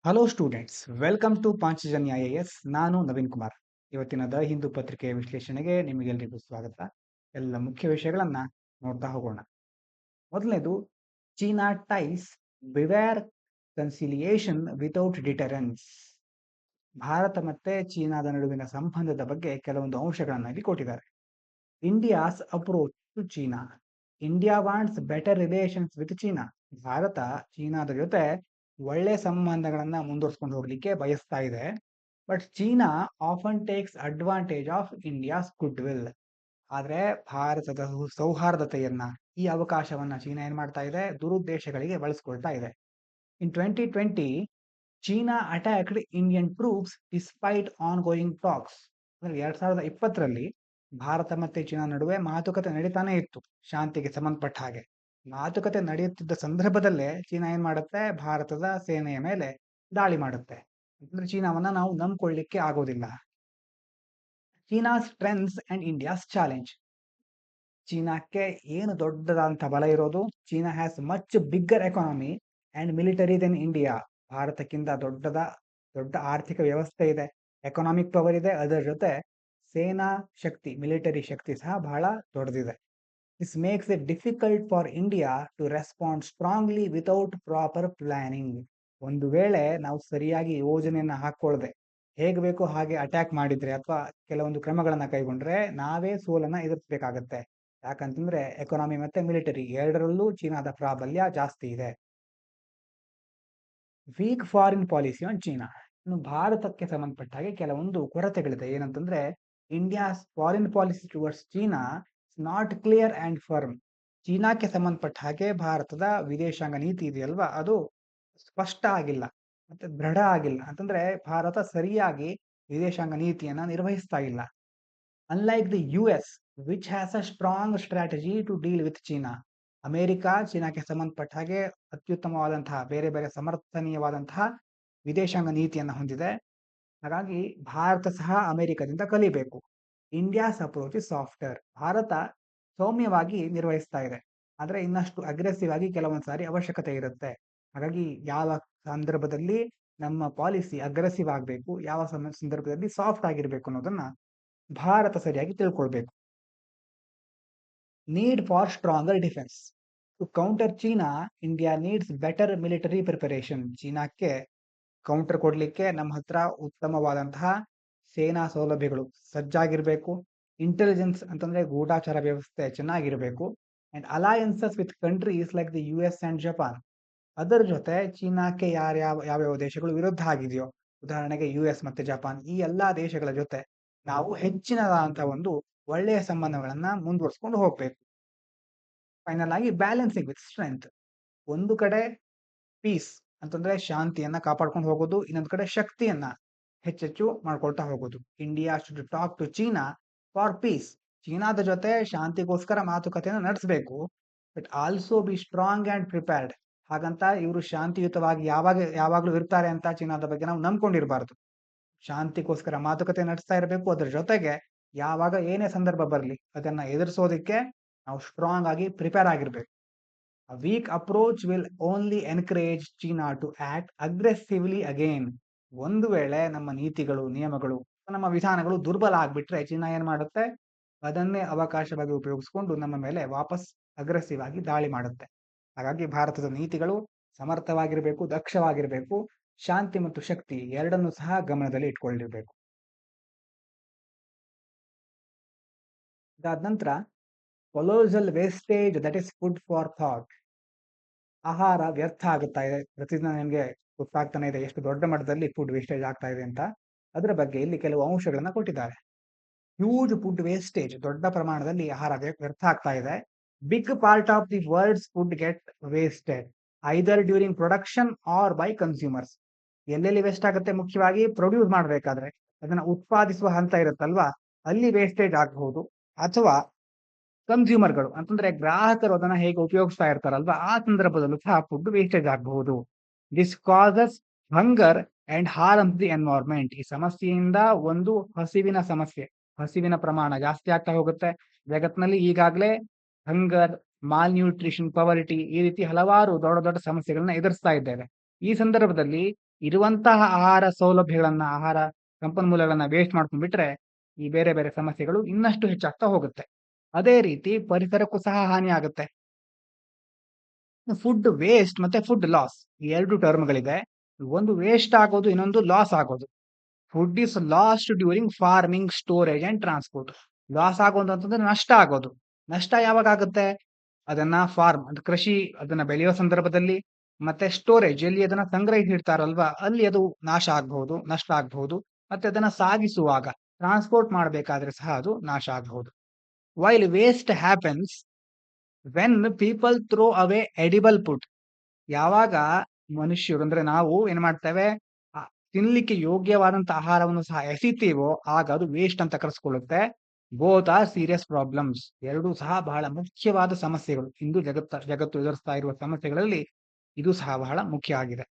Hello students, welcome to Panchajanya IAS. ನಾನು ನವೀನ್ ಕುಮಾರ್. ಇವತ್ತಿನ the Hindu ಪತ್ರಿಕೆಯ ವಿಶ್ಲೇಷಣೆಗೆ ನಿಮಗೆಲ್ಲರಿಗೂ ಸ್ವಾಗತ. ಎಲ್ಲ ಮುಖ್ಯ ವಿಷಯಗಳನ್ನ ನೋಡ್ತಾ ಹೋಗೋಣ. ಮೊದಲನೇದು, China ties beware conciliation without deterrence. Bharat ಮತ್ತೆ ಚೀನಾದ ನಡುವಿನ ಸಂಬಂಧದ ಬಗ್ಗೆ ಕೆಲವೊಂದು ಅಂಶಗಳನ್ನ ಇಲ್ಲಿ ಕೊಟ್ಟಿದ್ದಾರೆ. India's approach to China. India wants better relations with China. Bharat ಚೀನಾದ ಜೊತೆ ಒಳ್ಳೆ ಸಂಬಂಧಗಳನ್ನ ಮುಂದುವರ್ಸ್ಕೊಂಡು ಹೋಗ್ಲಿಕ್ಕೆ ಬಯಸ್ತಾ ಇದೆ. But China often takes advantage of India's goodwill. ಆದ್ರೆ ಭಾರತದ ಸೌಹಾರ್ದತೆಯನ್ನ, ಈ ಅವಕಾಶವನ್ನ ಚೀನಾ ಏನ್ ಮಾಡ್ತಾ ಇದೆ, ದುರುದ್ದೇಶಗಳಿಗೆ ಬಳಸ್ಕೊಳ್ತಾ ಇದೆ. In 2020 China attacked Indian troops despite ongoing talks. ಅಂದ್ರೆ 2020ರಲ್ಲಿ ಭಾರತ ಮತ್ತೆ ಚೀನಾ ನಡುವೆ ಮಾತುಕತೆ ನಡೀತಾನೆ ಇತ್ತು, ಶಾಂತಿಗೆ ಸಂಬಂಧಪಟ್ಟ ಹಾಗೆ. ಮಾತುಕತೆ ನಡೆಯುತ್ತಿದ್ದ ಸಂದರ್ಭದಲ್ಲೇ ಚೀನಾ ಏನ್ ಮಾಡುತ್ತೆ, ಭಾರತದ ಸೇನೆಯ ಮೇಲೆ ದಾಳಿ ಮಾಡುತ್ತೆ. ಅಂದ್ರೆ ಚೀನಾವನ್ನ ನಾವು ನಂಬ್ಕೊಳ್ಳಿಕ್ಕೆ ಆಗೋದಿಲ್ಲ. China strengths and India's challenge. ಚೀನಾಕ್ಕೆ ಏನು ದೊಡ್ಡದಾದಂಥ ಬಲ ಇರೋದು? China has much bigger economy and military than India. ಭಾರತಕ್ಕಿಂತ ದೊಡ್ಡ ಆರ್ಥಿಕ ವ್ಯವಸ್ಥೆ ಇದೆ, ಎಕನಾಮಿಕ್ ಪವರ್ ಇದೆ, ಅದರ ಜೊತೆ ಸೇನಾ ಶಕ್ತಿ, ಮಿಲಿಟರಿ ಶಕ್ತಿ ಸಹ ಬಹಳ ದೊಡ್ಡದಿದೆ. This makes it difficult for India to respond strongly without proper planning. ಒಂದು ವೇಳೆ ನಾವು ಸರಿಯಾಗಿ ಯೋಜನೆಯನ್ನ ಹಾಕೊಳ್ಳದೆ ಹೇಗೆ ಬೇಕೋ ಹಾಗೆ ಅಟ್ಯಾಕ್ ಮಾಡಿದ್ರೆ ಅಥವಾ ಕೆಲವೊಂದು ಕ್ರಮಗಳನ್ನ ಕೈಗೊಂಡ್ರೆ ನಾವೇ ಸೋಲನ್ನ ಎದುರಿಸಬೇಕಾಗತ್ತೆ. ಯಾಕಂತಂದ್ರೆ ಎಕಾನಮಿ ಮತ್ತೆ ಮಿಲಿಟರಿ ಎರಡರಲ್ಲೂ ಚೀನಾದ ಪ್ರಾಬಲ್ಯ ಜಾಸ್ತಿ ಇದೆ. Weak foreign policy on China. ಇನ್ನು ಭಾರತಕ್ಕೆ ಸಂಬಂಧಪಟ್ಟ ಹಾಗೆ ಕೆಲವೊಂದು ಕೊರತೆಗಳಿದೆ. ಏನಂತಂದ್ರೆ, India's foreign policy towards China is not clear and firm. ಚೀನಾಕ್ಕೆ ಸಂಬಂಧಪಟ್ಟ ಹಾಗೆ ಭಾರತದ ವಿದೇಶಾಂಗ ನೀತಿ ಇದೆಯಲ್ವಾ, ಅದು ಸ್ಪಷ್ಟ ಆಗಿಲ್ಲ ಮತ್ತೆ ದೃಢ ಆಗಿಲ್ಲ. ಅಂತಂದ್ರೆ ಭಾರತ ಸರಿಯಾಗಿ ವಿದೇಶಾಂಗ ನೀತಿಯನ್ನ ನಿರ್ವಹಿಸ್ತಾ ಇಲ್ಲ. Unlike the US, which has a strong strategy to deal with China. America ಚೀನಾಕ್ಕೆ ಸಂಬಂಧಪಟ್ಟ ಹಾಗೆ ಅತ್ಯುತ್ತಮವಾದಂತಹ, ಬೇರೆ ಬೇರೆ ಸಮರ್ಥನೀಯವಾದಂತಹ ವಿದೇಶಾಂಗ ನೀತಿಯನ್ನು ಹೊಂದಿದೆ. ಹಾಗಾಗಿ ಭಾರತ ಸಹ ಅಮೆರಿಕದಿಂದ ಕಲಿಬೇಕು. India's approach is softer. Bharat ಸೌಮ್ಯವಾಗಿ ನಿರ್ವಹಿಸ್ತಾ ಇದೆ, ಆದ್ರೆ ಇನ್ನಷ್ಟು ಅಗ್ರೆಸಿವ್ ಆಗಿ ಕೆಲವೊಂದು ಸಾರಿ ಅವಶ್ಯಕತೆ ಇರುತ್ತೆ. ಹಾಗಾಗಿ ಯಾವ ಸಂದರ್ಭದಲ್ಲಿ ನಮ್ಮ ಪಾಲಿಸಿ ಅಗ್ರೆಸಿವ್ ಆಗಬೇಕು, ಯಾವ ಸಂದರ್ಭದಲ್ಲಿ ಸಾಫ್ಟ್ ಆಗಿರ್ಬೇಕು ಅನ್ನೋದನ್ನ ಭಾರತ ಸರಿಯಾಗಿ ತಿಳ್ಕೊಳ್ಬೇಕು. Need for stronger defence. To counter China, India needs better military preparation. ಚೀನಾಕ್ಕೆ ಕೌಂಟರ್ ಕೊಡ್ಲಿಕ್ಕೆ ನಮ್ಮ ಹತ್ರ ಉತ್ತಮವಾದಂತಹ ಸೇನಾ ಸೌಲಭ್ಯಗಳು ಸಜ್ಜಾಗಿರ್ಬೇಕು. ಇಂಟೆಲಿಜೆನ್ಸ್ ಅಂತಂದ್ರೆ ಗೂಢಾಚಾರ ವ್ಯವಸ್ಥೆ ಚೆನ್ನಾಗಿರ್ಬೇಕು. And alliances with countries like the US and Japan. ಅದರ ಜೊತೆ ಚೀನಾಕ್ಕೆ ಯಾವ್ಯಾವ ದೇಶಗಳು ವಿರುದ್ಧ ಆಗಿದೆಯೋ, ಉದಾಹರಣೆಗೆ US ಮತ್ತೆ ಜಪಾನ್, ಈ ಎಲ್ಲಾ ದೇಶಗಳ ಜೊತೆ ನಾವು ಹೆಚ್ಚಿನದಾದಂತ ಒಂದು ಒಳ್ಳೆಯ ಸಂಬಂಧಗಳನ್ನ ಮುಂದುವರ್ಸ್ಕೊಂಡು ಹೋಗ್ಬೇಕು. ಫೈನಲ್ ಆಗಿ ಬ್ಯಾಲೆನ್ಸಿಂಗ್ ವಿತ್ ಸ್ಟ್ರೆಂತ್. ಒಂದು ಕಡೆ ಪೀಸ್ ಅಂತಂದ್ರೆ ಶಾಂತಿಯನ್ನ ಕಾಪಾಡ್ಕೊಂಡು ಹೋಗೋದು, ಇನ್ನೊಂದು ಕಡೆ ಶಕ್ತಿಯನ್ನ ಹೆಚ್ಚೆಚ್ಚು ಮಾಡ್ಕೊಳ್ತಾ ಹೋಗೋದು. India should talk to China for peace. ಚೀನಾದ ಜೊತೆ ಶಾಂತಿಗೋಸ್ಕರ ಮಾತುಕತೆಯನ್ನು ನಡೆಸಬೇಕು, but also be strong and prepared. ಹಾಗಂತ ಇವರು ಶಾಂತಿಯುತವಾಗಿ ಯಾವಾಗ್ಲೂ ಇರ್ತಾರೆ ಅಂತ ಚೀನಾದ ಬಗ್ಗೆ ನಾವು ನಂಬ್ಕೊಂಡಿರಬಾರ್ದು. ಶಾಂತಿಗೋಸ್ಕರ ಮಾತುಕತೆ ನಡೆಸ್ತಾ ಇರಬೇಕು, ಅದರ ಜೊತೆಗೆ ಯಾವಾಗ ಏನೇ ಸಂದರ್ಭ ಬರಲಿ ಅದನ್ನ ಎದುರಿಸೋದಿಕ್ಕೆ ನಾವು ಸ್ಟ್ರಾಂಗ್ ಆಗಿ ಪ್ರಿಪೇರ್ ಆಗಿರ್ಬೇಕು. A weak approach will only encourage China to act aggressively again. ಒಂದು ವೇಳೆ ನಮ್ಮ ನೀತಿಗಳು, ನಿಯಮಗಳು, ನಮ್ಮ ವಿಧಾನಗಳು ದುರ್ಬಲ ಆಗ್ಬಿಟ್ರೆ ಚೀನಾ ಏನ್ ಮಾಡುತ್ತೆ, ಅದನ್ನೇ ಅವಕಾಶವಾಗಿ ಉಪಯೋಗಿಸಿಕೊಂಡು ನಮ್ಮ ಮೇಲೆ ವಾಪಸ್ ಅಗ್ರೆಸಿವ್ ಆಗಿ ದಾಳಿ ಮಾಡುತ್ತೆ. ಹಾಗಾಗಿ ಭಾರತದ ನೀತಿಗಳು ಸಮರ್ಥವಾಗಿರಬೇಕು, ದಕ್ಷವಾಗಿರಬೇಕು, ಶಾಂತಿ ಮತ್ತು ಶಕ್ತಿ ಎರಡನ್ನೂ ಸಹ ಗಮನದಲ್ಲಿ ಇಟ್ಕೊಂಡಿರ್ಬೇಕು. ಇದಾದ ನಂತರ colossal wastage, that is food for thought. ಆಹಾರ ವ್ಯರ್ಥ ಆಗುತ್ತಾ ಇದೆ, ಪ್ರತಿದಿನ ನಿಮಗೆ ಗೊತ್ತಾಗ್ತಾನೆ ಇದೆ ಎಷ್ಟು ದೊಡ್ಡ ಮಟ್ಟದಲ್ಲಿ ಫುಡ್ ವೇಸ್ಟೇಜ್ ಆಗ್ತಾ ಇದೆ ಅಂತ. ಅದರ ಬಗ್ಗೆ ಇಲ್ಲಿ ಕೆಲವು ಅಂಶಗಳನ್ನ ಕೊಟ್ಟಿದ್ದಾರೆ. ಹ್ಯೂಜ್ ಫುಡ್ ವೇಸ್ಟೇಜ್, ದೊಡ್ಡ ಪ್ರಮಾಣದಲ್ಲಿ ಆಹಾರ ವ್ಯರ್ಥ ಆಗ್ತಾ ಇದೆ. Big part of the world's food get wasted either during production or by consumers. ಎಲ್ಲೆಲ್ಲಿ ವೇಸ್ಟ್ ಆಗುತ್ತೆ? ಮುಖ್ಯವಾಗಿ ಪ್ರೊಡ್ಯೂಸ್ ಮಾಡಬೇಕಾದ್ರೆ, ಅದನ್ನ ಉತ್ಪಾದಿಸುವ ಹಂತ ಇರುತ್ತಲ್ವಾ, ಅಲ್ಲಿ ವೇಸ್ಟೇಜ್ ಆಗಬಹುದು. ಅಥವಾ ಕನ್ಸ್ಯೂಮರ್ಗಳು ಅಂತಂದ್ರೆ ಗ್ರಾಹಕರು ಅದನ್ನ ಹೇಗೆ ಉಪಯೋಗಿಸ್ತಾ ಇರ್ತಾರಲ್ವಾ, ಆ ಸಂದರ್ಭದಲ್ಲೂ ಸಹ ಫುಡ್ ವೇಸ್ಟೇಜ್ ಆಗಬಹುದು. This causes hunger and harms the environment. ಈ ಸಮಸ್ಯೆಯಿಂದ ಒಂದು ಹಸಿವಿನ ಸಮಸ್ಯೆ, ಹಸಿವಿನ ಪ್ರಮಾಣ ಜಾಸ್ತಿ ಆಗ್ತಾ ಹೋಗುತ್ತೆ. ಜಗತ್ತಿನಲ್ಲಿ ಈಗಾಗಲೇ ಹಂಗರ್, ಮಾಲ್ ನ್ಯೂಟ್ರಿಷನ್, ಪವರ್ಟಿ, ಈ ರೀತಿ ಹಲವಾರು ದೊಡ್ಡ ದೊಡ್ಡ ಸಮಸ್ಯೆಗಳನ್ನ ಎದುರಿಸ್ತಾ ಇದ್ದೇವೆ. ಈ ಸಂದರ್ಭದಲ್ಲಿ ಇರುವಂತಹ ಆಹಾರ ಸೌಲಭ್ಯಗಳನ್ನ, ಆಹಾರ ಸಂಪನ್ಮೂಲಗಳನ್ನ ವೇಸ್ಟ್ ಮಾಡ್ಕೊಂಡ್ಬಿಟ್ರೆ ಈ ಬೇರೆ ಬೇರೆ ಸಮಸ್ಯೆಗಳು ಇನ್ನಷ್ಟು ಹೆಚ್ಚಾಗ್ತಾ ಹೋಗುತ್ತೆ. ಅದೇ ರೀತಿ ಪರಿಸರಕ್ಕೂ ಸಹ ಹಾನಿ ಆಗುತ್ತೆ. ಫುಡ್ ವೇಸ್ಟ್ ಮತ್ತೆ ಫುಡ್ ಲಾಸ್ ಈ 2 ಟರ್ಮ್‌ಗಳಿದೆ. ಒಂದು ವೇಸ್ಟ್ ಆಗೋದು, ಇನ್ನೊಂದು ಲಾಸ್ ಆಗೋದು. Food is last during farming, storage and transport. Loss ಆಗೋದು ಅಂತಂದ್ರೆ ನಷ್ಟ ಆಗೋದು. ನಷ್ಟ ಯಾವಾಗ ಆಗುತ್ತೆ? ಅದನ್ನ ಕೃಷಿ ಅದನ್ನ ಬೆಳೆಯೋ ಸಂದರ್ಭದಲ್ಲಿ, ಮತ್ತೆ ಸ್ಟೋರೇಜ್ ಎಲ್ಲಿ ಅದನ್ನ ಸಂಗ್ರಹಿಸಿಡ್ತಾರಲ್ವಾ, ಅಲ್ಲಿ ಅದು ನಾಶ ಆಗ್ಬಹುದು, ನಷ್ಟ ಆಗ್ಬಹುದು. ಮತ್ತೆ ಅದನ್ನ ಸಾಗಿಸುವಾಗ, ಟ್ರಾನ್ಸ್‌ಪೋರ್ಟ್ ಮಾಡ್ಬೇಕಾದ್ರೆ ಸಹ ಅದು ನಾಶ ಆಗ್ಬಹುದು. While waste happens when people throw away edible food. ಯಾವಾಗ ಮನುಷ್ಯರು ಅಂದ್ರೆ ನಾವು ಏನ್ ಮಾಡ್ತೇವೆ, ಆ ತಿನ್ಲಿಕ್ಕೆ ಯೋಗ್ಯವಾದಂತ ಆಹಾರವನ್ನು ಸಹ ಎಸಿತೀವೋ ಆಗ ಅದು ವೇಸ್ಟ್ ಅಂತ ಕರೆಸ್ಕೊಳ್ಳುತ್ತೆ. Both are serious problems. ಎರಡೂ ಸಹ ಬಹಳ ಮುಖ್ಯವಾದ ಸಮಸ್ಯೆಗಳು. ಇಂದು ಜಗತ್ತು ಎದುರಿಸ್ತಾ ಇರುವ ಸಮಸ್ಯೆಗಳಲ್ಲಿ ಇದು ಸಹ ಬಹಳ ಮುಖ್ಯ ಆಗಿದೆ.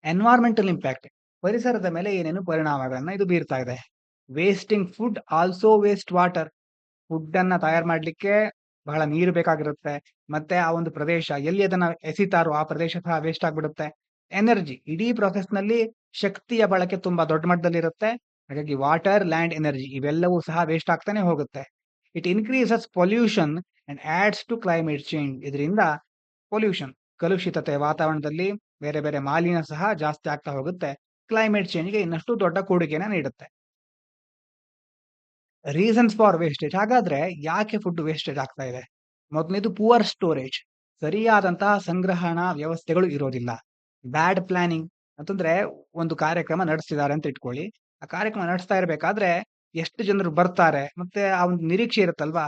ಎನ್ವೈರ್ಮೆಂಟಲ್ ಇಂಪ್ಯಾಕ್ಟ್, ಪರಿಸರದ ಮೇಲೆ ಏನೇನು ಪರಿಣಾಮಗಳನ್ನ ಇದು ಬೀರ್ತಾ ಇದೆ. Wasting food also waste water. Food ಅನ್ನ ತಯಾರು ಮಾಡ್ಲಿಕ್ಕೆ ಬಹಳ ನೀರು ಬೇಕಾಗಿರುತ್ತೆ. ಮತ್ತೆ ಆ ಒಂದು ಪ್ರದೇಶ ಎಲ್ಲಿ ಅದನ್ನ ಎಸಿತಾರೋ ಆ ಪ್ರದೇಶ ಸಹ ವೇಸ್ಟ್ ಆಗ್ಬಿಡುತ್ತೆ. ಎನರ್ಜಿ, ಇಡೀ ಪ್ರೊಸೆಸ್ ನಲ್ಲಿ ಶಕ್ತಿಯ ಬಳಕೆ ತುಂಬಾ ದೊಡ್ಡ ಮಟ್ಟದಲ್ಲಿ ಇರುತ್ತೆ. ಹಾಗಾಗಿ ವಾಟರ್, ಲ್ಯಾಂಡ್, ಎನರ್ಜಿ ಇವೆಲ್ಲವೂ ಸಹ ವೇಸ್ಟ್ ಆಗ್ತಾನೆ ಹೋಗುತ್ತೆ. It increases pollution and adds to climate change. ಇದರಿಂದ ಪೊಲ್ಯೂಷನ್, ಕಲುಷಿತತೆ ವಾತಾವರಣದಲ್ಲಿ ಬೇರೆ ಬೇರೆ ಮಾಲಿನ್ಯ ಸಹ ಜಾಸ್ತಿ ಆಗ್ತಾ ಹೋಗುತ್ತೆ. ಕ್ಲೈಮೇಟ್ ಚೇಂಜ್ಗೆ ಇನ್ನಷ್ಟು ದೊಡ್ಡ ಕೊಡುಗೆನ ನೀಡುತ್ತೆ. ರೀಸನ್ಸ್ ಫಾರ್ ವೇಸ್ಟೇಜ್, ಹಾಗಾದ್ರೆ ಯಾಕೆ ಫುಡ್ ವೇಸ್ಟೇಜ್ ಆಗ್ತಾ ಇದೆ? ಮೊದಲನೇದು ಪುವರ್ ಸ್ಟೋರೇಜ್, ಸರಿಯಾದಂತಹ ಸಂಗ್ರಹಣಾ ವ್ಯವಸ್ಥೆಗಳು ಇರೋದಿಲ್ಲ. ಬ್ಯಾಡ್ ಪ್ಲಾನಿಂಗ್ ಅಂತಂದ್ರೆ ಒಂದು ಕಾರ್ಯಕ್ರಮ ನಡೆಸ್ತಿದ್ದಾರೆ ಅಂತ ಇಟ್ಕೊಳ್ಳಿ. ಆ ಕಾರ್ಯಕ್ರಮ ನಡೆಸ್ತಾ ಇರಬೇಕಾದ್ರೆ ಎಷ್ಟು ಜನರು ಬರ್ತಾರೆ, ಮತ್ತೆ ಆ ಒಂದು ನಿರೀಕ್ಷೆ ಇರುತ್ತಲ್ವಾ,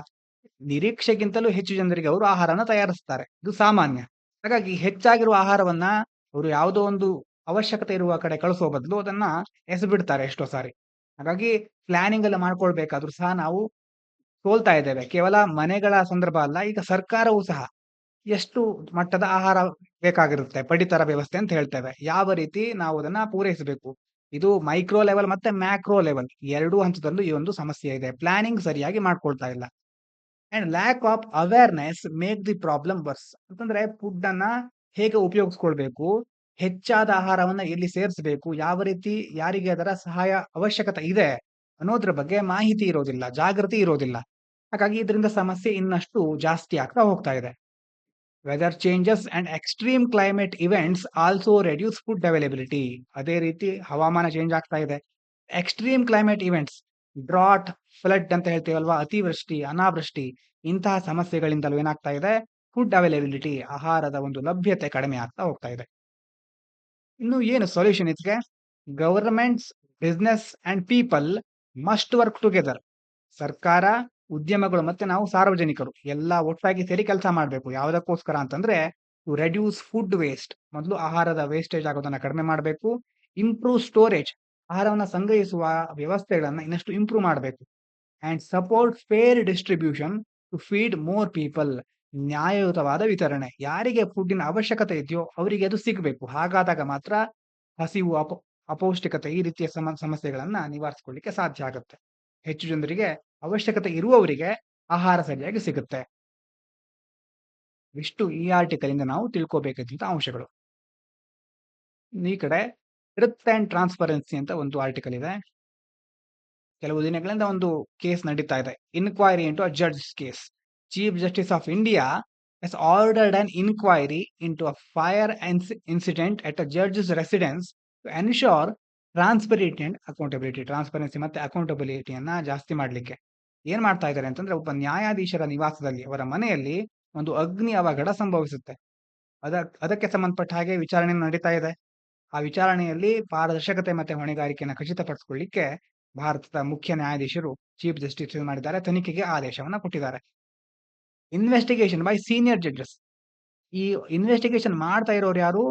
ನಿರೀಕ್ಷೆಗಿಂತಲೂ ಹೆಚ್ಚು ಜನರಿಗೆ ಅವರು ಆಹಾರನ ತಯಾರಿಸ್ತಾರೆ. ಇದು ಸಾಮಾನ್ಯ. ಹಾಗಾಗಿ ಹೆಚ್ಚಾಗಿರುವ ಆಹಾರವನ್ನ ಅವರು ಯಾವುದೋ ಒಂದು ಅವಶ್ಯಕತೆ ಇರುವ ಕಡೆ ಕಳಿಸೋ ಬದಲು ಅದನ್ನ ಎಸೆಬಿಡ್ತಾರೆ ಎಷ್ಟೋ ಸಾರಿ. ಹಾಗಾಗಿ ಪ್ಲಾನಿಂಗ್ ಎಲ್ಲ ಮಾಡ್ಕೊಳ್ಬೇಕಾದ್ರೂ ಸಹ ನಾವು ಸೋಲ್ತಾ ಇದ್ದೇವೆ. ಕೇವಲ ಮನೆಗಳ ಸಂದರ್ಭ ಅಲ್ಲ, ಈಗ ಸರ್ಕಾರವೂ ಸಹ ಎಷ್ಟು ಮಟ್ಟದ ಆಹಾರ ಬೇಕಾಗಿರುತ್ತೆ, ಪಡಿತರ ವ್ಯವಸ್ಥೆ ಅಂತ ಹೇಳ್ತೇವೆ. ಯಾವ ರೀತಿ ನಾವು ಅದನ್ನ ಪೂರೈಸಬೇಕು, ಇದು ಮೈಕ್ರೋ ಲೆವೆಲ್ ಮತ್ತೆ ಮ್ಯಾಕ್ರೋ ಲೆವೆಲ್ ಎರಡೂ ಹಂತದಲ್ಲೂ ಈ ಒಂದು ಸಮಸ್ಯೆ ಇದೆ. ಪ್ಲಾನಿಂಗ್ ಸರಿಯಾಗಿ ಮಾಡ್ಕೊಳ್ತಾ ಇಲ್ಲ. And lack of awareness make the problem worse. ಅಂತಂದ್ರೆ ಫುಡ್ ಅನ್ನ ಹೇಗೆ ಉಪಯೋಗಿಸ್ಕೊಳ್ಬೇಕು, ಹೆಚ್ಚಾದ ಆಹಾರವನ್ನ ಎಲ್ಲಿ ಸೇರಿಸಬೇಕು, ಯಾವ ರೀತಿ ಯಾರಿಗೆ ಅದರ ಸಹಾಯ ಅವಶ್ಯಕತೆ ಇದೆ ಅನ್ನೋದ್ರ ಬಗ್ಗೆ ಮಾಹಿತಿ ಇರೋದಿಲ್ಲ, ಜಾಗೃತಿ ಇರೋದಿಲ್ಲ. ಹಾಗಾಗಿ ಇದರಿಂದ ಸಮಸ್ಯೆ ಇನ್ನಷ್ಟು ಜಾಸ್ತಿ ಆಗ್ತಾ ಹೋಗ್ತಾ ಇದೆ. Weather changes and extreme climate events also reduce food availability. ಅದೇ ರೀತಿ ಹವಾಮಾನ ಚೇಂಜ್ ಆಗ್ತಾ ಇದೆ. Extreme climate events, drought, flood ಅಂತ ಹೇಳ್ತೀವಲ್ವಾ, ಅತಿವೃಷ್ಟಿ, ಅನಾವೃಷ್ಟಿ, ಇಂತಹ ಸಮಸ್ಯೆಗಳಿಂದಲೂ ಏನಾಗ್ತಾ ಇದೆ, ಫುಡ್ ಅವೈಲಬಿಲಿಟಿ, ಆಹಾರದ ಒಂದು ಲಭ್ಯತೆ ಕಡಿಮೆ ಆಗ್ತಾ ಹೋಗ್ತಾ ಇದೆ. ಇನ್ನು ಏನು ಸೊಲ್ಯೂಷನ್ ಇದಕ್ಕೆ? Governments, business and people must work together. ಸರ್ಕಾರ, ಉದ್ಯಮಗಳು ಮತ್ತೆ ನಾವು ಸಾರ್ವಜನಿಕರು ಎಲ್ಲ ಒಟ್ಟಾಗಿ ಸೇರಿ ಕೆಲಸ ಮಾಡಬೇಕು. ಯಾವುದಕ್ಕೋಸ್ಕರ ಅಂತಂದ್ರೆ ಟು ರೆಡ್ಯೂಸ್ ಫುಡ್ ವೇಸ್ಟ್. ಮೊದಲು ಆಹಾರದ ವೇಸ್ಟೇಜ್ ಆಗೋದನ್ನ ಕಡಿಮೆ ಮಾಡಬೇಕು. ಇಂಪ್ರೂವ್ ಸ್ಟೋರೇಜ್, ಆಹಾರವನ್ನ ಸಂಗ್ರಹಿಸುವ ವ್ಯವಸ್ಥೆಗಳನ್ನ ಇನ್ನಷ್ಟು ಇಂಪ್ರೂವ್ ಮಾಡಬೇಕು. And support fair distribution to feed more people. ನ್ಯಾಯಯುತವಾದ ವಿತರಣೆ, ಯಾರಿಗೆ ಫುಡ್ಡಿನ ಅವಶ್ಯಕತೆ ಇದೆಯೋ ಅವರಿಗೆ ಅದು ಸಿಗಬೇಕು. ಹಾಗಾದಾಗ ಮಾತ್ರ ಹಸಿವು, ಅಪೌಷ್ಟಿಕತೆ ಈ ರೀತಿಯ ಸಮಸ್ಯೆಗಳನ್ನ ನಿವಾರಿಸಿಕೊಳ್ಳಿಕ್ಕೆ ಸಾಧ್ಯ ಆಗುತ್ತೆ. ಹೆಚ್ಚು ಜನರಿಗೆ, ಅವಶ್ಯಕತೆ ಇರುವವರಿಗೆ ಆಹಾರ ಸರಿಯಾಗಿ ಸಿಗುತ್ತೆ. ಇಷ್ಟು ಈ ಆರ್ಟಿಕಲ್ ಇಂದ ನಾವು ತಿಳ್ಕೋಬೇಕಾದಂತ ಅಂಶಗಳು. ಈ ಕಡೆ ಟ್ರುತ್ ಅಂಡ್ ಟ್ರಾನ್ಸ್ಪರೆನ್ಸಿ ಅಂತ ಒಂದು ಆರ್ಟಿಕಲ್ ಇದೆ. ಕೆಲವು ದಿನಗಳಿಂದ ಒಂದು ಕೇಸ್ ನಡೀತಾ ಇದೆ. Inquiry into a judge case. Chief justice of India has ordered an inquiry into a fire incident at a judge's residence to ensure transparent and accountability. Transparency ಮತ್ತೆ ಅಕೌಂಟಬಿಲಿಟಿಯನ್ನ ಜಾಸ್ತಿ ಮಾಡ್ಲಿಕ್ಕೆ ಏನ್ ಮಾಡ್ತಾ ಇದ್ದಾರೆ ಅಂತಂದ್ರೆ, ಒಬ್ಬ ನ್ಯಾಯಾಧೀಶರ ನಿವಾಸದಲ್ಲಿ, ಅವರ ಮನೆಯಲ್ಲಿ ಒಂದು ಅಗ್ನಿ ಅವಘಡ ಸಂಭವಿಸುತ್ತೆ. ಅದಕ್ಕೆ ಸಂಬಂಧಪಟ್ಟ ಹಾಗೆ ವಿಚಾರಣೆ ನಡೀತಾ ಇದೆ. ಆ ವಿಚಾರಣೆಯಲ್ಲಿ ಪಾರದರ್ಶಕತೆ ಮತ್ತೆ ಹೊಣೆಗಾರಿಕೆಯನ್ನು ಖಚಿತಪಡಿಸಿಕೊಳ್ಳಿಕ್ಕೆ ಭಾರತದ ಮುಖ್ಯ ನ್ಯಾಯಾಧೀಶರು, ಚೀಫ್ ಜಸ್ಟಿಸ್ ಮಾಡಿದ್ದಾರೆ, ತನಿಖೆಗೆ ಆದೇಶವನ್ನ ಕೊಟ್ಟಿದ್ದಾರೆ. Investigation by senior judges. ಈ ಇನ್ವೆಸ್ಟಿಗೇಷನ್ ಮಾಡ್ತಾ ಇರೋರು ಯಾರು?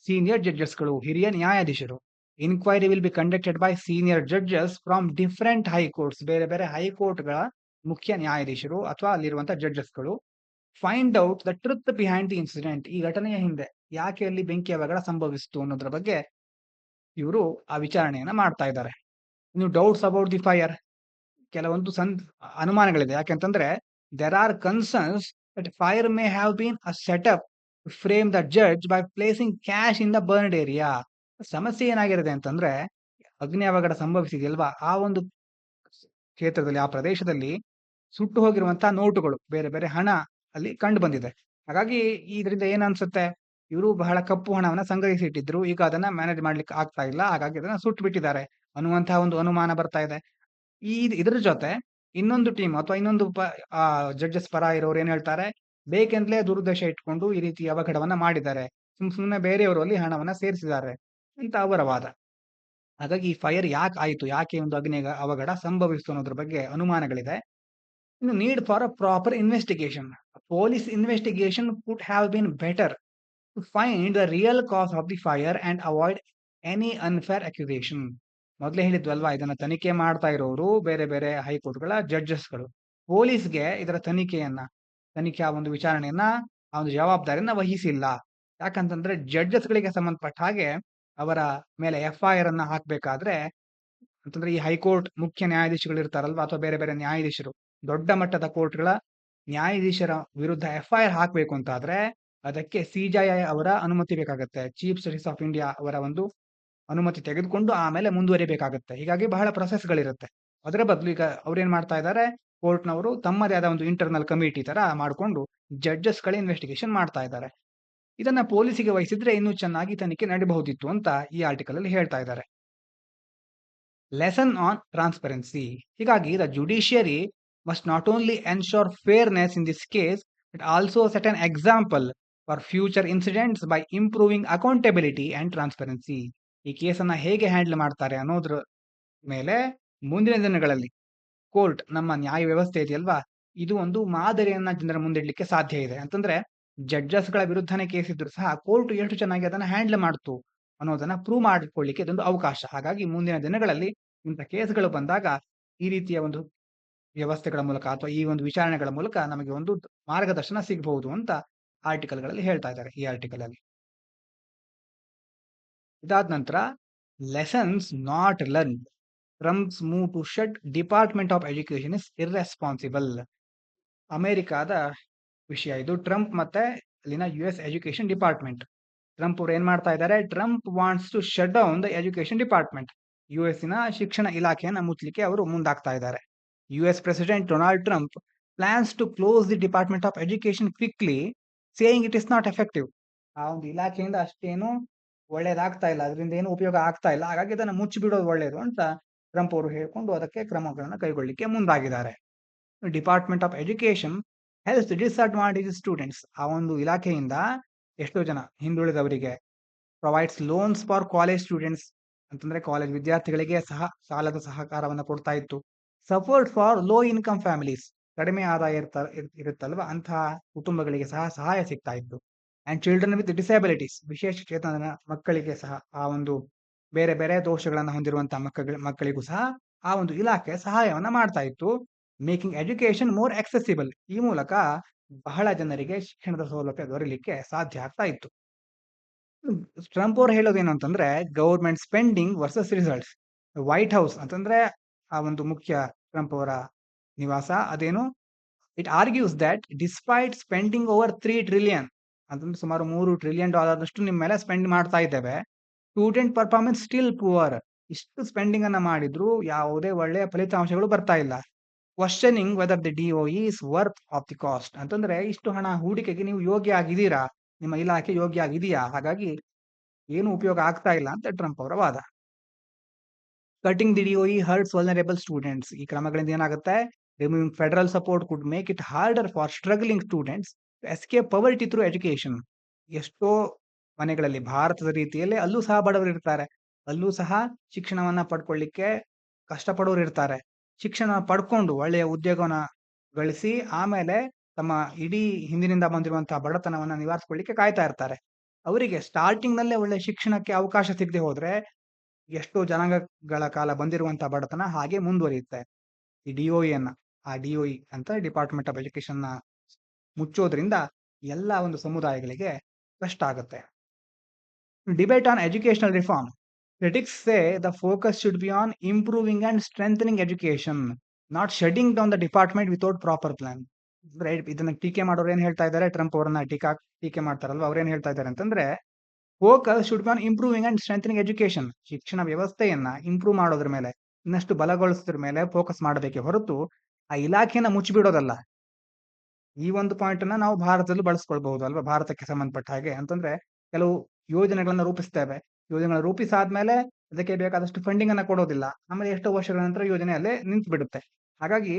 ಸೀನಿಯರ್ ಜಡ್ಜಸ್ಗಳು, ಹಿರಿಯ ನ್ಯಾಯಾಧೀಶರು. Inquiry will be conducted by senior judges from different high courts. ಬೇರೆ ಬೇರೆ ಹೈಕೋರ್ಟ್ಗಳ ಮುಖ್ಯ ನ್ಯಾಯಾಧೀಶರು ಅಥವಾ ಅಲ್ಲಿರುವಂತಹ ಜಡ್ಜಸ್ಗಳು. Find out the truth behind the incident. ಈ ಘಟನೆಯ ಹಿಂದೆ ಯಾಕೆ ಅಲ್ಲಿ ಬೆಂಕಿ ಅವಘಡ ಸಂಭವಿಸಿತು ಅನ್ನೋದ್ರ ಬಗ್ಗೆ ಇವರು ಆ ವಿಚಾರಣೆಯನ್ನ ಮಾಡ್ತಾ ಇದ್ದಾರೆ. ಇನ್ನು ಡೌಟ್ಸ್ ಅಬೌಟ್ ದಿ ಫೈರ್, ಕೆಲವೊಂದು ಅನುಮಾನಗಳಿದೆ. ಯಾಕೆಂತಂದ್ರೆ there are concerns that fire may have been a setup frame the judge by placing cash in the burned area. ಸಮಸ್ಯೆ ಏನಾಗಿರುತ್ತೆ ಅಂತಂದ್ರೆ, ಅಗ್ನಿ ಅವಘಡ ಸಂಭವಿಸಿದೆಯಲ್ವಾ, ಆ ಒಂದು ಕ್ಷೇತ್ರದಲ್ಲಿ, ಆ ಪ್ರದೇಶದಲ್ಲಿ ಸುಟ್ಟು ಹೋಗಿರುವಂತಹ ನೋಟುಗಳು, ಬೇರೆ ಬೇರೆ ಹಣ ಅಲ್ಲಿ ಕಂಡು ಬಂದಿದೆ. ಹಾಗಾಗಿ ಇದರಿಂದ ಏನ್ ಅನ್ಸುತ್ತೆ, ಇವರು ಬಹಳ ಕಪ್ಪು ಹಣವನ್ನ ಸಂಗ್ರಹಿಸಿ ಇಟ್ಟಿದ್ರು. ಈಗ ಅದನ್ನ ಮ್ಯಾನೇಜ್ ಮಾಡ್ಲಿಕ್ಕೆ ಆಗ್ತಾ ಇಲ್ಲ. ಹಾಗಾಗಿ ಅದನ್ನ ಸುಟ್ಟು ಬಿಟ್ಟಿದ್ದಾರೆ ಅನ್ನುವಂತಹ ಒಂದು ಅನುಮಾನ ಬರ್ತಾ ಇದೆ. ಇದ್ರ ಜೊತೆ ಇನ್ನೊಂದು ಟೀಮ್ ಅಥವಾ ಇನ್ನೊಂದು ಜಡ್ಜಸ್ ಪರ ಇರೋರು ಏನ್ ಹೇಳ್ತಾರೆ, ಬೇಕೆಂದ್ಲೇ ದುರುದ್ದೇಶ ಇಟ್ಕೊಂಡು ಈ ರೀತಿ ಅವಘಡವನ್ನ ಮಾಡಿದ್ದಾರೆ, ಸುಮ್ನೆ ಬೇರೆಯವರು ಅಲ್ಲಿ ಹಣವನ್ನ ಸೇರಿಸಿದ್ದಾರೆ ಅಂತ ಅವರ ವಾದ. ಹಾಗಾಗಿ ಈ ಫೈರ್ ಯಾಕೆ ಆಯಿತು, ಯಾಕೆ ಒಂದು ಅಗ್ನಿ ಅವಘಡ ಸಂಭವಿಸಿತು ಅನ್ನೋದ್ರ ಬಗ್ಗೆ ಅನುಮಾನಗಳಿದೆ. ಇನ್ನು need for a proper investigation. Police investigation could have been better to find the real cause of the fire and avoid any unfair accusation. ಮೊದಲೇ ಹೇಳಿದ್ವಲ್ವಾ, ಇದನ್ನ ತನಿಖೆ ಮಾಡ್ತಾ ಇರೋರು ಬೇರೆ ಬೇರೆ ಹೈಕೋರ್ಟ್ಗಳ ಜಡ್ಜಸ್ಗಳು. ಪೊಲೀಸ್ಗೆ ಇದರ ತನಿಖೆಯ ಒಂದು ವಿಚಾರಣೆಯನ್ನ, ಆ ಒಂದು ಜವಾಬ್ದಾರಿಯನ್ನ ವಹಿಸಿಲ್ಲ. ಯಾಕಂತಂದ್ರೆ ಜಡ್ಜಸ್ಗಳಿಗೆ ಸಂಬಂಧಪಟ್ಟ ಹಾಗೆ ಅವರ ಮೇಲೆ FIR ಅನ್ನ ಹಾಕ್ಬೇಕಾದ್ರೆ, ಅಂತಂದ್ರೆ ಈ ಹೈಕೋರ್ಟ್ ಮುಖ್ಯ ನ್ಯಾಯಾಧೀಶಗಳು ಇರ್ತಾರಲ್ವಾ, ಅಥವಾ ಬೇರೆ ಬೇರೆ ನ್ಯಾಯಾಧೀಶರು, ದೊಡ್ಡ ಮಟ್ಟದ ಕೋರ್ಟ್ಗಳ ನ್ಯಾಯಾಧೀಶರ ವಿರುದ್ಧ FIR ಹಾಕ್ಬೇಕು ಅಂತಾದ್ರೆ ಅದಕ್ಕೆ CJI ಅವರ ಅನುಮತಿ ಬೇಕಾಗುತ್ತೆ. ಚೀಫ್ ಜಸ್ಟಿಸ್ ಆಫ್ ಇಂಡಿಯಾ ಅವರ ಒಂದು ಅನುಮತಿ ತೆಗೆದುಕೊಂಡು ಆಮೇಲೆ ಮುಂದುವರಿಬೇಕಾಗುತ್ತೆ. ಹೀಗಾಗಿ ಬಹಳ ಪ್ರೊಸೆಸ್ಗಳಿರುತ್ತೆ. ಅದರ ಬದಲು ಈಗ ಅವ್ರೇನ್ ಮಾಡ್ತಾ ಇದ್ದಾರೆ, ಕೋರ್ಟ್‌ನವರು ತಮ್ಮದೇ ಆದ ಒಂದು ಇಂಟರ್ನಲ್ ಕಮಿಟಿ ತರ ಮಾಡ್ಕೊಂಡು ಜಡ್ಜಸ್‌ಗಳ ಇನ್ವೆಸ್ಟಿಗೇಷನ್ ಮಾಡ್ತಾ ಇದ್ದಾರೆ. ಇದನ್ನ ಪೊಲೀಸಿಗೆ ವಹಿಸಿದ್ರೆ ಇನ್ನೂ ಚೆನ್ನಾಗಿ ತನಿಖೆ ನಡೆಬಹುದಿತ್ತು ಅಂತ ಈ ಆರ್ಟಿಕಲ್ ಅಲ್ಲಿ ಹೇಳ್ತಾ ಇದ್ದಾರೆ. Lesson on transparency. ಹೀಗಾಗಿ the judiciary must not only ensure fairness in this case, but also set an example for future incidents by improving accountability and transparency. ಈ ಕೇಸನ್ನ ಹೇಗೆ ಹ್ಯಾಂಡಲ್ ಮಾಡ್ತಾರೆ ಅನ್ನೋದ್ರ ಮೇಲೆ ಮುಂದಿನ ದಿನಗಳಲ್ಲಿ ಕೋರ್ಟ್, ನಮ್ಮ ನ್ಯಾಯ ವ್ಯವಸ್ಥೆ ಇದೆಯಲ್ವಾ, ಇದು ಒಂದು ಮಾದರಿಯನ್ನ ಜನರ ಮುಂದಿಡ್ಲಿಕ್ಕೆ ಸಾಧ್ಯ ಇದೆ. ಅಂತಂದ್ರೆ ಜಡ್ಜಸ್‌ಗಳ ವಿರುದ್ಧನೇ ಕೇಸ್ ಇದ್ರು ಸಹ ಕೋರ್ಟ್ ಎಷ್ಟು ಚೆನ್ನಾಗಿ ಅದನ್ನ ಹ್ಯಾಂಡಲ್ ಮಾಡ್ತು ಅನ್ನೋದನ್ನ ಪ್ರೂವ್ ಮಾಡಿಕೊಳ್ಳಿಕ್ಕೆ ಇದೊಂದು ಅವಕಾಶ. ಹಾಗಾಗಿ ಮುಂದಿನ ದಿನಗಳಲ್ಲಿ ಇಂಥ ಕೇಸ್ಗಳು ಬಂದಾಗ ಈ ರೀತಿಯ ಒಂದು ವ್ಯವಸ್ಥೆಗಳ ಮೂಲಕ ಅಥವಾ ಈ ಒಂದು ವಿಚಾರಣೆಗಳ ಮೂಲಕ ನಮಗೆ ಒಂದು ಮಾರ್ಗದರ್ಶನ ಸಿಗಬಹುದು ಅಂತ ಆರ್ಟಿಕಲ್ಗಳಲ್ಲಿ ಹೇಳ್ತಾ ಇದ್ದಾರೆ, ಈ ಆರ್ಟಿಕಲ್ ಅಲ್ಲಿ. ಇದಾದ ನಂತರ lessons not learn. Trump's move to shut department of education is irresponsible. ಅಮೆರಿಕಾದ ವಿಷಯ ಇದು. ಟ್ರಂಪ್ ಮತ್ತೆ ಅಲ್ಲಿನ US ಎಜುಕೇಶನ್ ಡಿಪಾರ್ಟ್ಮೆಂಟ್. ಟ್ರಂಪ್ ಅವರು ಏನ್ ಮಾಡ್ತಾ ಇದ್ದಾರೆ, Trump wants to shut down the education department. US ಶಿಕ್ಷಣ ಇಲಾಖೆಯನ್ನ ಮುಚ್ಚಲಿಕ್ಕೆ ಅವರು ಮುಂದಾಗ್ತಾ ಇದ್ದಾರೆ. US president Donald Trump plans to close the department of education quickly, saying it is not effective. ಆ ಒಂದು ಇಲಾಖೆಯಿಂದ ಅಷ್ಟೇನು ಒಳ್ಳೇದಾಗ್ತಾ ಇಲ್ಲ, ಅದರಿಂದ ಏನು ಉಪಯೋಗ ಆಗ್ತಾ ಇಲ್ಲ, ಹಾಗಾಗಿ ಅದನ್ನು ಮುಚ್ಚಿಬಿಡೋದು ಒಳ್ಳೇದು ಅಂತ ಟ್ರಂಪ್ ಅವರು ಹೇಳ್ಕೊಂಡು ಅದಕ್ಕೆ ಕ್ರಮಗಳನ್ನು ಕೈಗೊಳ್ಳಿಕ್ಕೆ ಮುಂದಾಗಿದ್ದಾರೆ. Department of education helps disadvantage students. ಆ ಒಂದು ಇಲಾಖೆಯಿಂದ ಎಷ್ಟೋ ಜನ ಹಿಂದುಳಿದವರಿಗೆ provides loans for college students, ಅಂತಂದ್ರೆ ಕಾಲೇಜ್ ವಿದ್ಯಾರ್ಥಿಗಳಿಗೆ ಸಹ ಸಾಲದ ಸಹಕಾರವನ್ನು ಕೊಡ್ತಾ ಇತ್ತು. Support for low income families, ಕಡಿಮೆ ಆದಾಯ ಇರುತ್ತಲ್ವ ಅಂತಹ ಕುಟುಂಬಗಳಿಗೆ ಸಹ ಸಹಾಯ ಸಿಗ್ತಾ ಇತ್ತು. ಅಂಡ್ ಚಿಲ್ಡ್ರನ್ ವಿತ್ ಡಿಸಬಿಲಿಟೀಸ್, ವಿಶೇಷ ಚೇತನ ಮಕ್ಕಳಿಗೆ ಸಹ, ಆ ಒಂದು ಬೇರೆ ಬೇರೆ ದೋಷಗಳನ್ನು ಹೊಂದಿರುವಂತಹ ಮಕ್ಕಳಿಗೂ ಸಹ ಆ ಒಂದು ಇಲಾಖೆ ಸಹಾಯವನ್ನ ಮಾಡ್ತಾ ಇತ್ತು. ಮೇಕಿಂಗ್ ಎಜುಕೇಶನ್ ಮೋರ್ ಆಕ್ಸೆಸಿಬಲ್, ಈ ಮೂಲಕ ಬಹಳ ಜನರಿಗೆ ಶಿಕ್ಷಣದ ಸೌಲಭ್ಯ ದೊರೆಯಲಿಕ್ಕೆ ಸಾಧ್ಯ ಆಗ್ತಾ ಇತ್ತು. ಟ್ರಂಪ್ ಅವರು ಹೇಳೋದೇನು ಅಂತಂದ್ರೆ, government spending versus results. White house ಅಂತಂದ್ರೆ ಆ ಒಂದು ಮುಖ್ಯ ಟ್ರಂಪ್ ಅವರ ನಿವಾಸ, ಅದೇನು, it argues that despite spending over 3 trillion, ಅಂತಂದ್ರೆ ಸುಮಾರು $3 ಟ್ರಿಲಿಯನ್ ನಿಮ್ಮ ಮೇಲೆ ಸ್ಪೆಂಡ್ ಮಾಡ್ತಾ ಇದ್ದೇವೆ, ಸ್ಟೂಡೆಂಟ್ ಪರ್ಫಾರ್ಮೆನ್ಸ್ ಸ್ಟಿಲ್ ಪುವರ್. ಇಷ್ಟು ಸ್ಪೆಂಡಿಂಗ್ ಅನ್ನ ಮಾಡಿದ್ರು ಯಾವುದೇ ಒಳ್ಳೆಯ ಫಲಿತಾಂಶಗಳು ಬರ್ತಾ ಇಲ್ಲ. Questioning whether the DOE is worth of the cost, ಅಂತಂದ್ರೆ ಇಷ್ಟು ಹಣ ಹೂಡಿಕೆಗೆ ನೀವು ಯೋಗ್ಯ ಆಗಿದ್ದೀರಾ, ನಿಮ್ಮ ಇಲಾಖೆ ಯೋಗ್ಯ ಆಗಿದೆಯಾ, ಹಾಗಾಗಿ ಏನು ಉಪಯೋಗ ಆಗ್ತಾ ಇಲ್ಲ ಅಂತ ಟ್ರಂಪ್ ಅವರ ವಾದ. Cutting the DOE hurts vulnerable students. ಈ ಕ್ರಮಗಳಿಂದ ಏನಾಗುತ್ತೆ, removing federal support could make it harder for struggling students to escape poverty through education. ಎಷ್ಟೋ ಮನೆಗಳಲ್ಲಿ ಭಾರತದ ರೀತಿಯಲ್ಲಿ ಅಲ್ಲೂ ಸಹ ಬಡವರು ಇರ್ತಾರೆ, ಅಲ್ಲೂ ಸಹ ಶಿಕ್ಷಣವನ್ನ ಪಡ್ಕೊಳ್ಳಿಕ್ಕೆ ಕಷ್ಟಪಡೋರು ಇರ್ತಾರೆ. ಶಿಕ್ಷಣ ಪಡ್ಕೊಂಡು ಒಳ್ಳೆಯ ಉದ್ಯೋಗವನ್ನ ಗಳಿಸಿ ಆಮೇಲೆ ತಮ್ಮ ಇಡೀ ಹಿಂದಿನಿಂದ ಬಂದಿರುವಂತಹ ಬಡತನವನ್ನ ನಿವಾರಿಸಿಕೊಳ್ಳಿಕ್ಕೆ ಕಾಯ್ತಾ ಇರ್ತಾರೆ. ಅವರಿಗೆ ಸ್ಟಾರ್ಟಿಂಗ್ ನಲ್ಲೇ ಒಳ್ಳೆ ಶಿಕ್ಷಣಕ್ಕೆ ಅವಕಾಶ ಸಿಗದೆ ಹೋದ್ರೆ ಎಷ್ಟೋ ಜನಾಂಗಗಳ ಕಾಲ ಬಂದಿರುವಂತಹ ಬಡತನ ಹಾಗೆ ಮುಂದುವರಿಯುತ್ತೆ. ಈ DOE ಅಂತ ಡಿಪಾರ್ಟ್ಮೆಂಟ್ ಆಫ್ ಎಜುಕೇಶನ್ ನ ಮುಚ್ಚೋದ್ರಿಂದ ಎಲ್ಲ ಒಂದು ಸಮುದಾಯಗಳಿಗೆ ಕಷ್ಟ ಆಗುತ್ತೆ. Debate on educational reform. Critics say the focus should be on improving and strengthening education, not shutting down the department without proper plan. ಇದನ್ನ ಟೀಕೆ ಮಾಡೋರು ಏನ್ ಹೇಳ್ತಾ ಇದ್ದಾರೆ, ಟ್ರಂಪ್ ಅವರನ್ನ ಟೀಕೆ ಮಾಡ್ತಾರಲ್ವಾ, ಅವ್ರೇನ್ ಹೇಳ್ತಾ ಇದ್ದಾರೆ ಅಂತಂದ್ರೆ, focus should be on improving and strengthening education. ಶಿಕ್ಷಣ ವ್ಯವಸ್ಥೆಯನ್ನ ಇಂಪ್ರೂವ್ ಮಾಡೋದ್ರ ಮೇಲೆ, ಇನ್ನಷ್ಟು ಬಲಗೊಳಿಸೋದ್ರ ಮೇಲೆ ಫೋಕಸ್ ಮಾಡಬೇಕೆ ಹೊರತು ಆ ಇಲಾಖೆನ ಮುಚ್ಚಿಬಿಡೋದಲ್ಲ. ಈ ಒಂದು ಪಾಯಿಂಟ್ ಅನ್ನ ನಾವು ಭಾರತದಲ್ಲೂ ಬಳಸ್ಕೊಳ್ಬಹುದು ಅಲ್ವಾ, ಭಾರತಕ್ಕೆ ಸಂಬಂಧಪಟ್ಟ ಹಾಗೆ. ಅಂತಂದ್ರೆ ಕೆಲವು ಯೋಜನೆಗಳನ್ನ ರೂಪಿಸ್ತೇವೆ, ಯೋಜನೆಗಳನ್ನ ರೂಪಿಸಾದ್ಮೇಲೆ ಅದಕ್ಕೆ ಬೇಕಾದಷ್ಟು ಫಂಡಿಂಗ್ ಅನ್ನ ಕೊಡೋದಿಲ್ಲ, ಆಮೇಲೆ ಎಷ್ಟೋ ವರ್ಷಗಳ ನಂತರ ಯೋಜನೆ ಅಲ್ಲೇ ನಿಂತು ಬಿಡುತ್ತೆ. ಹಾಗಾಗಿ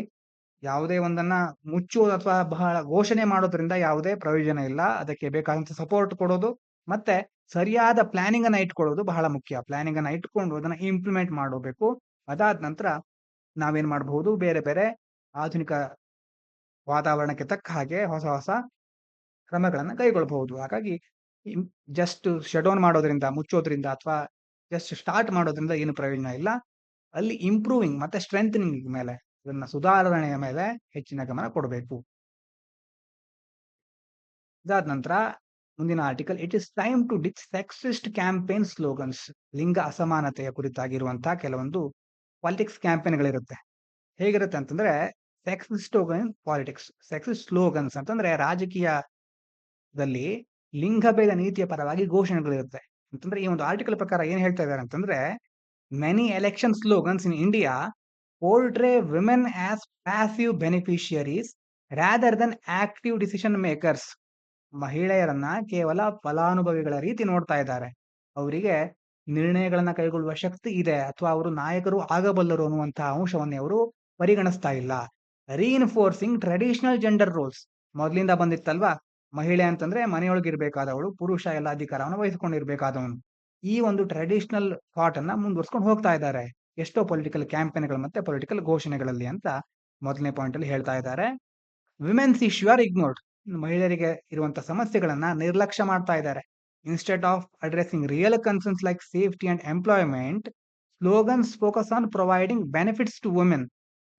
ಯಾವುದೇ ಒಂದನ್ನ ಮುಚ್ಚುವುದು ಅಥವಾ ಬಹಳ ಘೋಷಣೆ ಮಾಡೋದ್ರಿಂದ ಯಾವುದೇ ಪ್ರಯೋಜನ ಇಲ್ಲ. ಅದಕ್ಕೆ ಬೇಕಾದಂತ ಸಪೋರ್ಟ್ ಕೊಡೋದು ಮತ್ತೆ ಸರಿಯಾದ ಪ್ಲಾನಿಂಗ್ ಅನ್ನ ಇಟ್ಕೊಳ್ಳೋದು ಬಹಳ ಮುಖ್ಯ. ಪ್ಲಾನಿಂಗ್ ಅನ್ನ ಇಟ್ಕೊಂಡು ಅದನ್ನ ಇಂಪ್ಲಿಮೆಂಟ್ ಮಾಡಬೇಕು. ಅದಾದ ನಂತರ ನಾವೇನ್ ಮಾಡಬಹುದು, ಬೇರೆ ಬೇರೆ ಆಧುನಿಕ ವಾತಾವರಣಕ್ಕೆ ತಕ್ಕ ಹಾಗೆ ಹೊಸ ಹೊಸ ಕ್ರಮಗಳನ್ನ ಕೈಗೊಳ್ಳಬಹುದು. ಹಾಗಾಗಿ ಜಸ್ಟ್ ಶಟ್ ಡೌನ್ ಮಾಡೋದ್ರಿಂದ, ಮುಚ್ಚೋದ್ರಿಂದ ಅಥವಾ ಜಸ್ಟ್ ಸ್ಟಾರ್ಟ್ ಮಾಡೋದ್ರಿಂದ ಏನು ಪ್ರಯೋಜನ ಇಲ್ಲ. ಅಲ್ಲಿ ಇಂಪ್ರೂವಿಂಗ್ ಮತ್ತೆ ಸ್ಟ್ರೆಂಥನಿಂಗ್ ಮೇಲೆ, ಇದನ್ನ ಸುಧಾರಣೆಯ ಮೇಲೆ ಹೆಚ್ಚಿನ ಗಮನ ಕೊಡಬೇಕು. ಇದಾದ ನಂತರ ಮುಂದಿನ article, it is time to ditch sexist campaign slogans. ಲಿಂಗ ಅಸಮಾನತೆಯ ಕುರಿತಾಗಿರುವಂತಹ ಕೆಲವೊಂದು ಪಾಲಿಟಿಕ್ಸ್ ಕ್ಯಾಂಪೇನ್ಗಳಿರುತ್ತೆ. ಹೇಗಿರುತ್ತೆ ಅಂತಂದ್ರೆ, ಸೆಕ್ಸಿಸ್ಟ್ ಪಾಲಿಟಿಕ್ಸ್, ಸೆಕ್ಸಿಸ್ಟ್ ಸ್ಲೋಗನ್ಸ್ ಅಂತಂದ್ರೆ ರಾಜಕೀಯದಲ್ಲಿ ಲಿಂಗಭೇದ ನೀತಿಯ ಪರವಾಗಿ ಘೋಷಣೆಗಳಿರುತ್ತೆ. ಅಂತಂದ್ರೆ ಈ ಒಂದು ಆರ್ಟಿಕಲ್ ಪ್ರಕಾರ ಏನ್ ಹೇಳ್ತಾ ಇದ್ದಾರೆ ಅಂತಂದ್ರೆ, many election slogans in India portray women as passive beneficiaries rather than active decision makers. ಮಹಿಳೆಯರನ್ನ ಕೇವಲ ಫಲಾನುಭವಿಗಳ ರೀತಿ ನೋಡ್ತಾ ಇದ್ದಾರೆ. ಅವರಿಗೆ ನಿರ್ಣಯಗಳನ್ನ ಕೈಗೊಳ್ಳುವ ಶಕ್ತಿ ಇದೆ ಅಥವಾ ಅವರು ನಾಯಕರು ಆಗಬಲ್ಲರು ಅನ್ನುವಂತಹ ಅಂಶವನ್ನೇ ಅವರು ಪರಿಗಣಿಸ್ತಾ ಇಲ್ಲ. Reinforcing traditional gender rolls. ಮೊದಲಿಂದ ಬಂದಿತ್ತಲ್ವಾ, ಮಹಿಳೆ ಅಂತಂದ್ರೆ ಮನೆಯೊಳಗಿರ್ಬೇಕಾದವಳು, ಪುರುಷ ಎಲ್ಲ ಅಧಿಕಾರವನ್ನು ವಹಿಸಿಕೊಂಡಿರ್ಬೇಕಾದವನು. ಈ ಒಂದು ಟ್ರೆಡಿಷನಲ್ ಥಾಟ್ ಅನ್ನ ಮುಂದುವರ್ಸ್ಕೊಂಡು ಹೋಗ್ತಾ ಇದ್ದಾರೆ ಎಷ್ಟೋ ಪೊಲಿಟಿಕಲ್ ಕ್ಯಾಂಪೇನ್ಗಳು ಮತ್ತೆ ಪೊಲಿಟಿಕಲ್ ಘೋಷಣೆಗಳಲ್ಲಿ ಅಂತ ಮೊದಲನೇ ಪಾಯಿಂಟ್ ಅಲ್ಲಿ ಹೇಳ್ತಾ ಇದ್ದಾರೆ. Women's issue are ignored. ಮಹಿಳೆಯರಿಗೆ ಇರುವಂತಹ ಸಮಸ್ಯೆಗಳನ್ನ ನಿರ್ಲಕ್ಷ್ಯ ಮಾಡ್ತಾ ಇದ್ದಾರೆ. Instead of addressing real concerns like safety and employment, slogans focus on providing benefits to women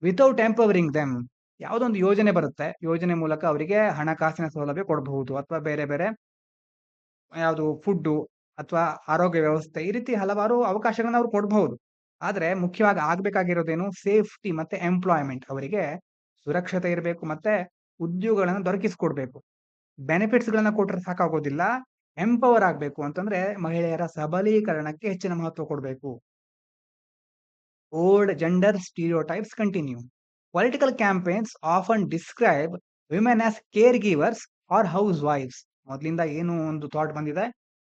without empowering them. ಯಾವುದೊಂದು ಯೋಜನೆ ಬರುತ್ತೆ, ಯೋಜನೆ ಮೂಲಕ ಅವರಿಗೆ ಹಣಕಾಸಿನ ಸೌಲಭ್ಯ ಕೊಡಬಹುದು ಅಥವಾ ಬೇರೆ ಬೇರೆ ಯಾವುದು ಫುಡ್ಡು ಅಥವಾ ಆರೋಗ್ಯ ವ್ಯವಸ್ಥೆ, ಈ ರೀತಿ ಹಲವಾರು ಅವಕಾಶಗಳನ್ನ ಅವ್ರು ಕೊಡಬಹುದು. ಆದ್ರೆ ಮುಖ್ಯವಾಗಿ ಆಗ್ಬೇಕಾಗಿರೋದೇನು, ಸೇಫ್ಟಿ ಮತ್ತೆ ಎಂಪ್ಲಾಯ್ಮೆಂಟ್. ಅವರಿಗೆ ಸುರಕ್ಷತೆ ಇರಬೇಕು ಮತ್ತೆ ಉದ್ಯೋಗಗಳನ್ನ ದೊರಕಿಸಿಕೊಡ್ಬೇಕು. ಬೆನಿಫಿಟ್ಸ್ ಗಳನ್ನ ಕೊಟ್ರೆ ಸಾಕಾಗೋದಿಲ್ಲ, ಎಂಪವರ್ ಆಗ್ಬೇಕು. ಅಂತಂದ್ರೆ ಮಹಿಳೆಯರ ಸಬಲೀಕರಣಕ್ಕೆ ಹೆಚ್ಚಿನ ಮಹತ್ವ ಕೊಡಬೇಕು. Old gender stereotypes continue. Political campaigns often describe women as caregivers or ಹೌಸ್ ವೈಫ್ಸ್. ಮೊದಲಿಂದ ಏನು ಒಂದು ಥಾಟ್ ಬಂದಿದೆ,